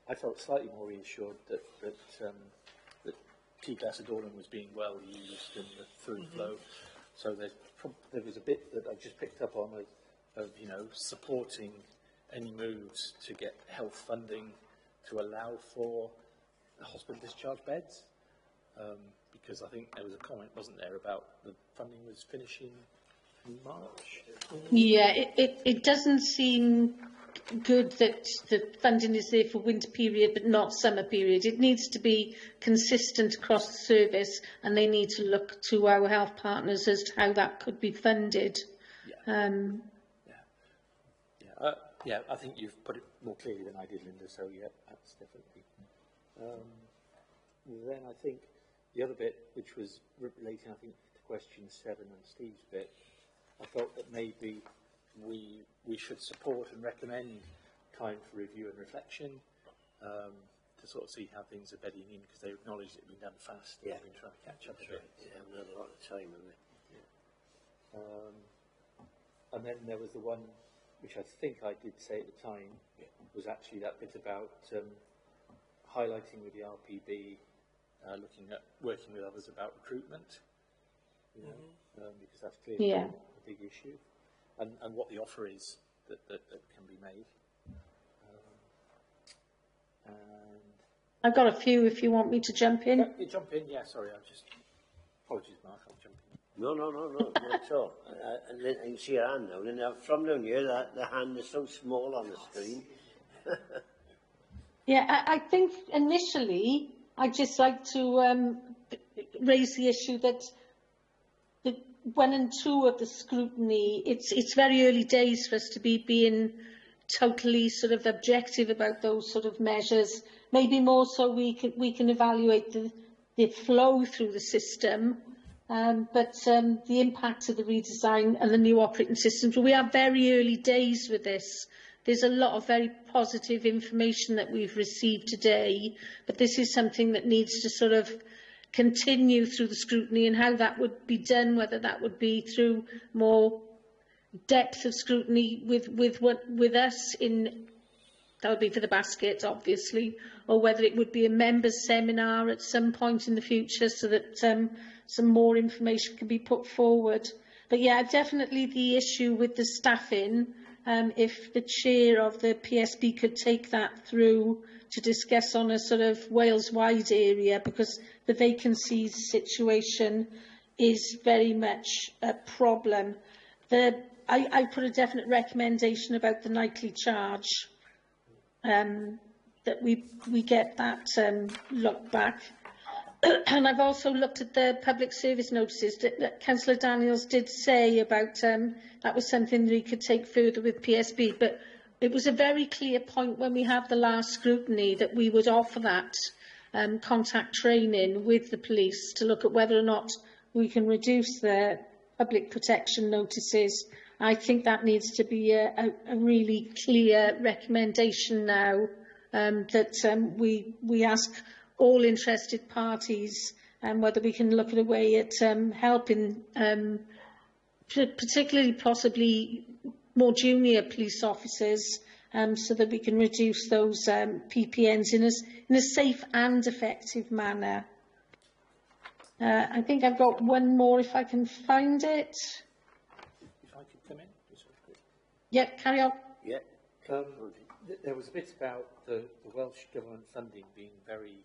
I felt slightly more reassured that T-Class Adornment was being well used in the through and flow. So there was a bit that I just picked up on of you know, supporting any moves to get health funding to allow for hospital discharge beds, because I think there was a comment, wasn't there, about the funding was finishing in March? Yeah, it doesn't seem good that the funding is there for winter period but not summer period. It needs to be consistent across the service, and they need to look to our health partners as to how that could be funded. Yeah. Yeah, I think you've put it more clearly than I did, Linda, so yeah, that's definitely. Then I think the other bit, which was relating, I think, to question 7 and Steve's bit, I felt that maybe we should support and recommend time for review and reflection, to sort of see how things are bedding in, because they acknowledge that it's been done fast. Yeah. We've been trying to catch up a bit. Yeah, we had a lot of time, haven't we? Yeah. And then there was the one, which I think I did say at the time, was actually that bit about highlighting with the RPB, looking at working with others about recruitment, you know, because that's clearly a big issue, and what the offer is that can be made. And I've got a few if you want me to jump in. you jump in, yeah, sorry, apologies, Mark, I'll jump in. No, not at all. And then you see your hand now, and from down here, the hand is so small on the screen. Yeah, I think initially I'd just like to raise the issue that the 1 and 2 of the scrutiny, it's very early days for us to be being totally sort of objective about those sort of measures. Maybe more so we can evaluate the flow through the system, but the impact of the redesign and the new operating systems. We are very early days with this. There's a lot of very positive information that we've received today, but this is something that needs to sort of continue through the scrutiny, and how that would be done, whether that would be through more depth of scrutiny with us in, that would be for the basket, obviously, or whether it would be a members' seminar at some point in the future so that some more information can be put forward. But yeah, definitely the issue with the staffing, if the chair of the PSB could take that through to discuss on a sort of Wales-wide area, because the vacancies situation is very much a problem. I put a definite recommendation about the nightly charge, that we get that looked back. And I've also looked at the public service notices that Councillor Daniels did say about that was something that he could take further with PSB, but it was a very clear point when we had the last scrutiny that we would offer that contact training with the police to look at whether or not we can reduce the public protection notices. I think that needs to be a really clear recommendation now, that we ask all interested parties whether we can look at a way at helping particularly possibly more junior police officers, so that we can reduce those PPNs in a safe and effective manner. I think I've got one more if I can find it. If I could come in, just very quick. Yeah, carry on. Yeah. There was a bit about the Welsh Government funding being very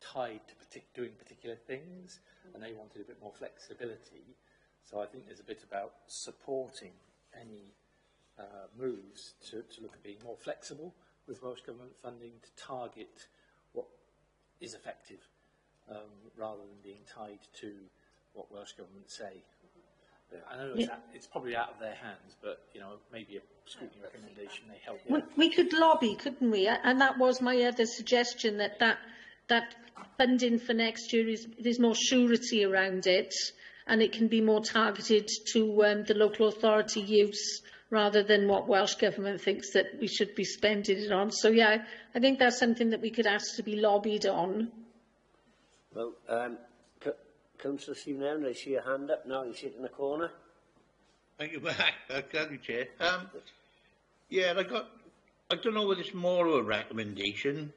tied to doing particular things, and they wanted a bit more flexibility. So I think there's a bit about supporting any moves to look at being more flexible with Welsh Government funding to target what is effective, rather than being tied to what Welsh Government say. I know it's probably out of their hands, but maybe a scrutiny recommendation may help. We could lobby, couldn't we? And that was my other suggestion, that funding for next year there's more surety around it, and it can be more targeted to the local authority use rather than what Welsh Government thinks that we should be spending it on. So yeah, I think that's something that we could ask to be lobbied on. Well, Councillor Stephen Evan, I see your hand up now. You sit in the corner. Thank you, thank you, Chair. Yeah, I don't know whether it's more of a recommendation.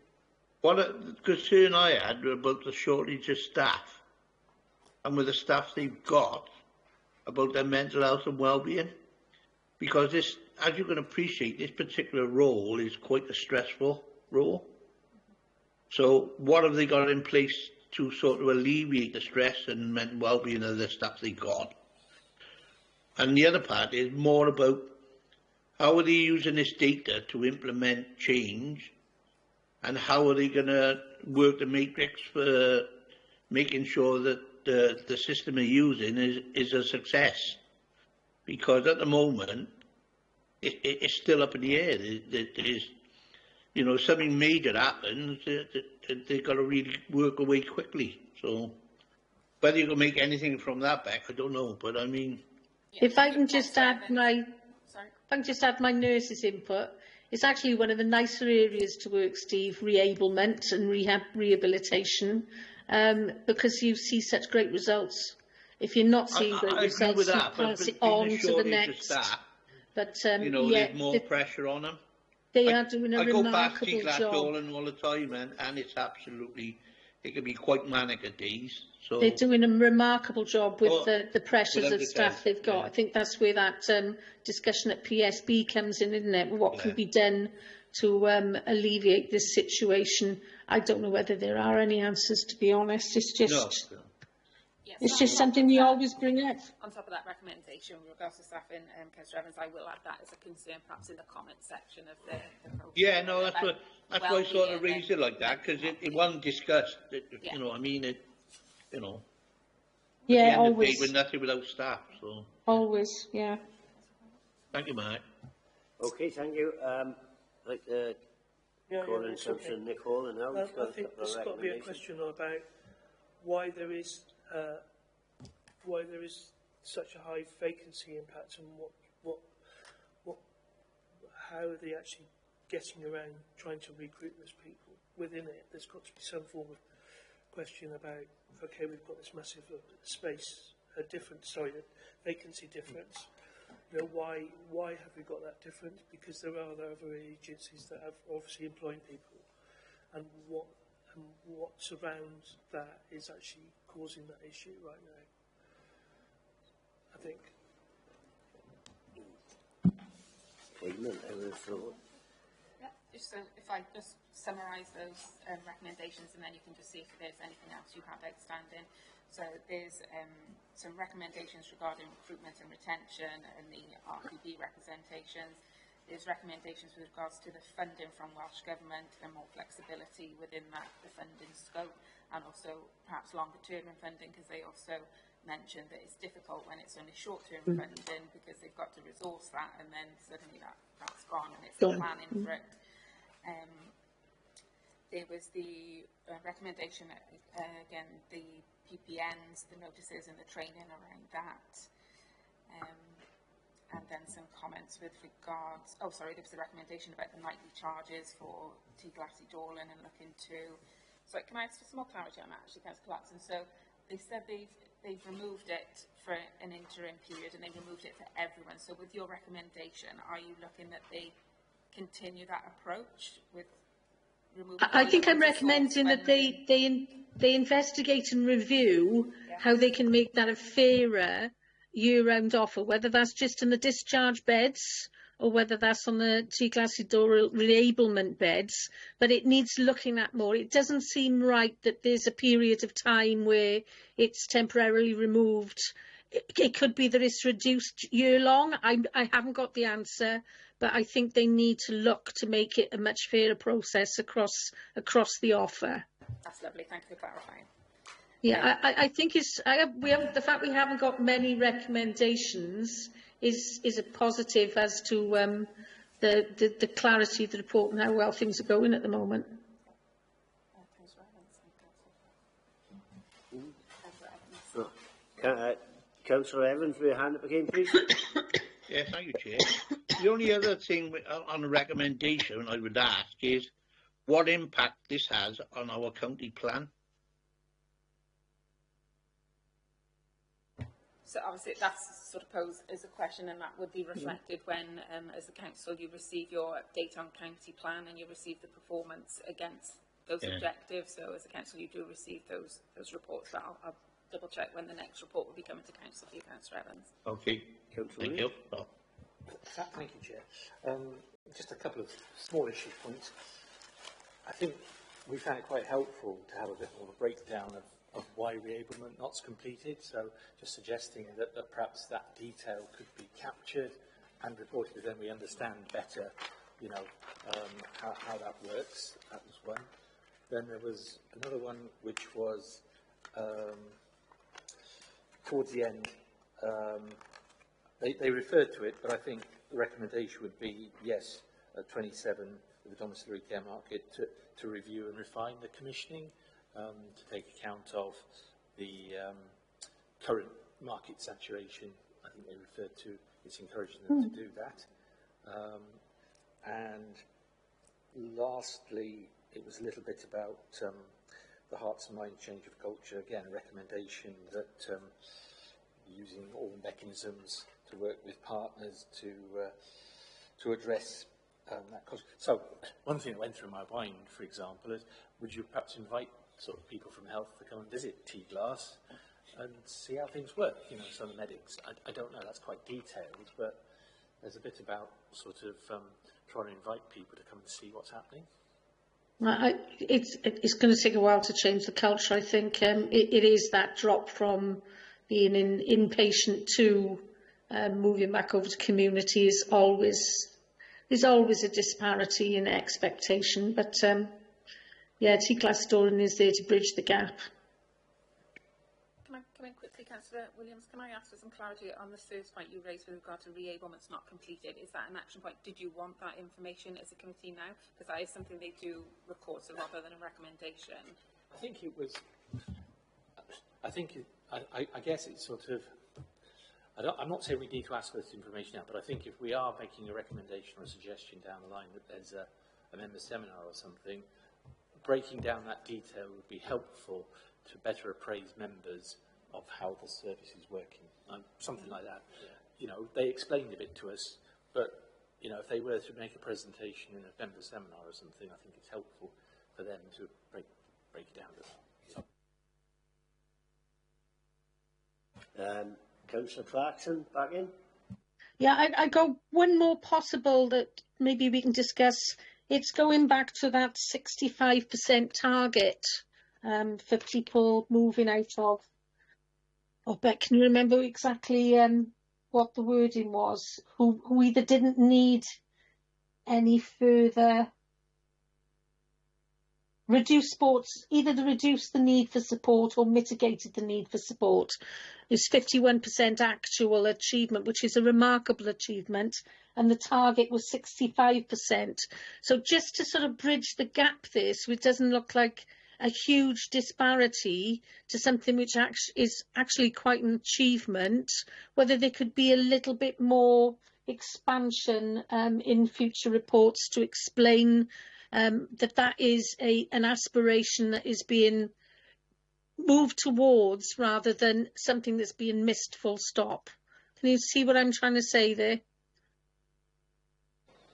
The concern I had about the shortage of staff, and with the staff they've got, about their mental health and well-being. Because this, as you can appreciate, this particular role is quite a stressful role. So what have they got in place to sort of alleviate the stress and mental well-being of the staff they got? And the other part is more about how are they using this data to implement change, and how are they going to work the matrix for making sure that the system they're using is a success. Because at the moment, it's still up in the air. There's, something major happens, they've got to really work away quickly. So whether you can make anything from that back, I don't know. But I mean, if I can just add my nurse's input, it's actually one of the nicer areas to work, Steve, reablement and rehabilitation, because you see such great results. If you're not seeing great results, you pass it on to the next. But there's more pressure on them. They are doing a remarkable job. I go back to Glasgow all the time, and it's absolutely, it can be quite manic at days. So they're doing a remarkable job with the pressures of staff they've got. Yeah. I think that's where that discussion at PSB comes in, isn't it? What can be done to alleviate this situation? I don't know whether there are any answers, to be honest. It's just... No. It's just something we always bring up. On top of that recommendation with regards to staffing, Councillor Evans, I will add that as a concern, perhaps in the comment section of the programme. Yeah, no, that's why I sort of raised it like that, because it wasn't discussed. You know, I mean, yeah, always. With nothing without staff, so. Always, yeah. Thank you, Mark. Okay, thank you. Like the call in Simpson, Nick Hall, and now I think there's got to be a question about why there is such a high vacancy impact, and how are they actually getting around trying to recruit those people within it? There's got to be some form of question about, okay, we've got this massive vacancy difference. Why have we got that difference? Because there are other agencies that have obviously employing people, and what surrounds that is actually causing that issue right now, I think. Just if I just summarise those recommendations, and then you can just see if there's anything else you have outstanding. So there's some recommendations regarding recruitment and retention and the RPB representations. There's recommendations with regards to the funding from Welsh Government and more flexibility within that, the funding scope, and also perhaps longer term funding, because they also mentioned that it's difficult when it's only short term funding because they've got to resource that, and then suddenly that's gone and it's planning for it. There was the recommendation, again, the PPNs, the notices and the training around that. And then some comments with regards, there was a recommendation about the nightly charges for T Glassy Dorlan and looking to, sorry, can I ask for some more clarity on that actually, Councillor Clarkson? So they said they've removed it for an interim period and they removed it for everyone. So with your recommendation, are you looking that they continue that approach with removing? I think I'm recommending that they investigate and review how they can make that a fairer year-round offer, whether that's just in the discharge beds or whether that's on the T Glassy Dorlan reablement beds, but it needs looking at more. It doesn't seem right that there's a period of time where it's temporarily removed. It could be that it's reduced year-long. I haven't got the answer, but I think they need to look to make it a much fairer process across the offer. That's lovely. Thank you for clarifying. Yeah, I think the fact we haven't got many recommendations is a positive as to the clarity of the report and how well things are going at the moment. Councillor Evans, with your hand up again, please. Yeah, thank you, Chair. The only other thing on the recommendation I would ask is what impact this has on our county plan. So obviously that's sort of posed as a question, and that would be reflected when, as a council, you receive your update on county plan and you receive the performance against those objectives. So as a council, you do receive those reports. But I'll double check when the next report will be coming to council for you, Councillor Evans. Okay, thank you. Thank you, Chair. Just a couple of small issue points. I think we found it quite helpful to have a bit more of a breakdown of why reablement not's completed, so just suggesting that perhaps that detail could be captured and reported, because then we understand better, you know, how that works. That was one. Then there was another one which was towards the end. They referred to it, but I think the recommendation would be, yes, at 27, the domiciliary care market, to review and refine the commissioning, to take account of the current market saturation. I think they referred to, it's encouraging them to do that. And lastly, it was a little bit about the Hearts and Minds change of culture. Again, a recommendation that using all mechanisms to work with partners to address that culture. So one thing that went through my mind, for example, is would you perhaps invite sort of people from health to come and visit T-Glass and see how things work, you know, some of the medics. I don't know, that's quite detailed, but there's a bit about sort of trying to invite people to come and see what's happening. It's going to take a while to change the culture. I think it is that drop from being inpatient to moving back over to community is there's always a disparity in expectation, but yeah, T-Glassy Dorlan is there to bridge the gap. Can I come in quickly, Councillor Williams? Can I ask for some clarity on the first point you raised with regard to reablement's not completed? Is that an action point? Did you want that information as a committee now? Because that is something they do record, so rather than a recommendation. I think it was. I guess it's sort of. I'm not saying we need to ask for this information now, but I think if we are making a recommendation or a suggestion down the line that there's a member seminar or something, breaking down that detail would be helpful to better appraise members of how the service is working. Something like that. You know, they explained a bit to us, but you know, if they were to make a presentation in a member seminar or something, I think it's helpful for them to break it down a bit. Councillor Clarkson, back in. Yeah, I got one more possible that maybe we can discuss. It's going back to that 65% target for people moving out of Oh, Beck, can you remember exactly what the wording was? Who either didn't need any further either reduced the need for support or mitigated the need for support. It's 51% actual achievement, which is a remarkable achievement, and the target was 65%. So just to sort of bridge the gap there, so it doesn't look like a huge disparity to something which is actually quite an achievement, whether there could be a little bit more expansion in future reports to explain that is an aspiration that is being moved towards rather than something that's being missed full stop. Can you see what I'm trying to say there?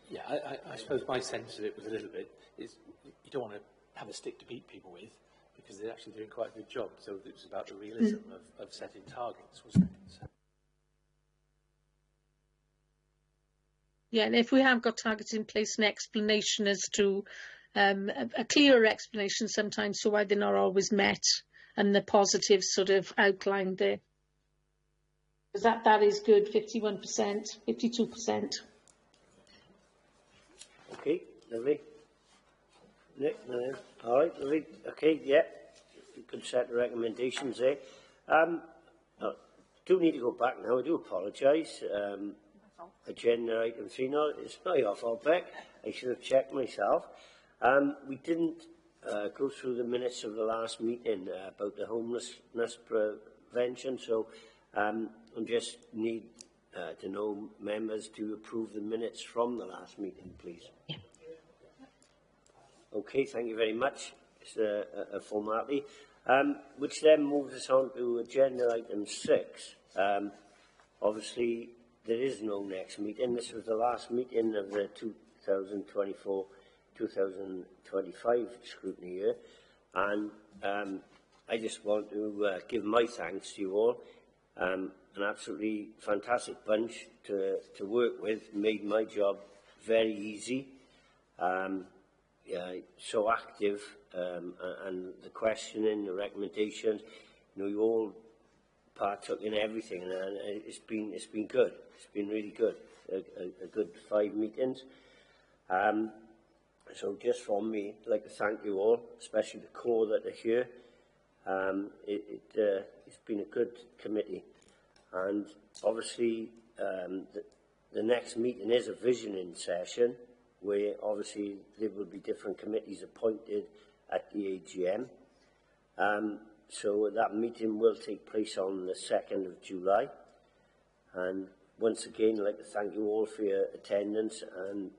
Yeah, I suppose my sense of it was a little bit is you don't want to have a stick to beat people with because they're actually doing quite a good job. So it was about the realism of setting targets, wasn't it? So. Yeah, and if we have got targets in place, an explanation as to a clearer explanation sometimes to why they're not always met, and the positives sort of outlined there. Because that is good, 51%, 52%. Okay, lovely. Nick, no, all right, lovely. Okay, yeah, you could set the recommendations there. I do need to go back now. I do apologise. Agenda item 3, no, it's not your fault, Beck. I should have checked myself. We didn't go through the minutes of the last meeting about the homelessness prevention, so I just need to know members to approve the minutes from the last meeting, please. Yeah. Okay, thank you very much. It's a formality, which then moves us on to agenda item 6. Obviously, there is no next meeting. This was the last meeting of the 2024-2025 scrutiny year, and I just want to give my thanks to you all. An absolutely fantastic bunch to work with, made my job very easy. Yeah, so active, and the questioning, the recommendations, you know, you all partook in everything, and it's been good. It's been really good. A good 5 meetings. So just from me, I'd like to thank you all, especially the core that are here. It's been a good committee, and obviously the next meeting is a visioning session, where obviously there will be different committees appointed at the AGM. So that meeting will take place on the 2nd of July. And once again, I'd like to thank you all for your attendance and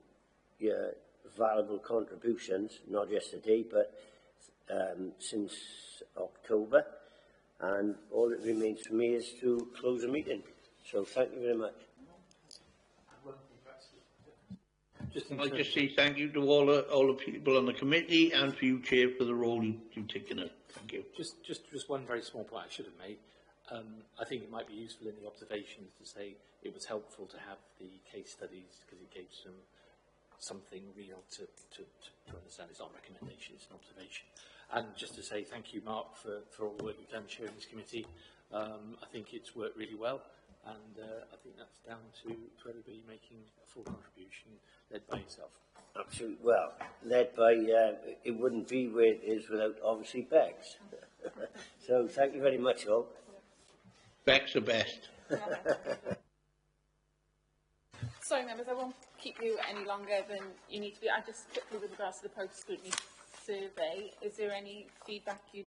your valuable contributions, not just today, but since October. And all that remains for me is to close the meeting. So thank you very much. I'd just say thank you to all the people on the committee and for you, Chair, for the role you've taken in. Thank you. Just one very small point I should have made. I think it might be useful in the observations to say it was helpful to have the case studies because it gave something real to understand. It's not a recommendation, it's an observation. And just to say thank you, Mark, for all the work you've done chairing this committee. I think it's worked really well, and I think that's down to everybody making a full contribution, led by yourself. Absolutely. Well, led by, it wouldn't be where it is without, obviously, Bex. So, thank you very much, all. Bex the best. Sorry, members, I won't keep you any longer than you need to be. I just quickly, with regards to the post-scrutiny survey, is there any feedback you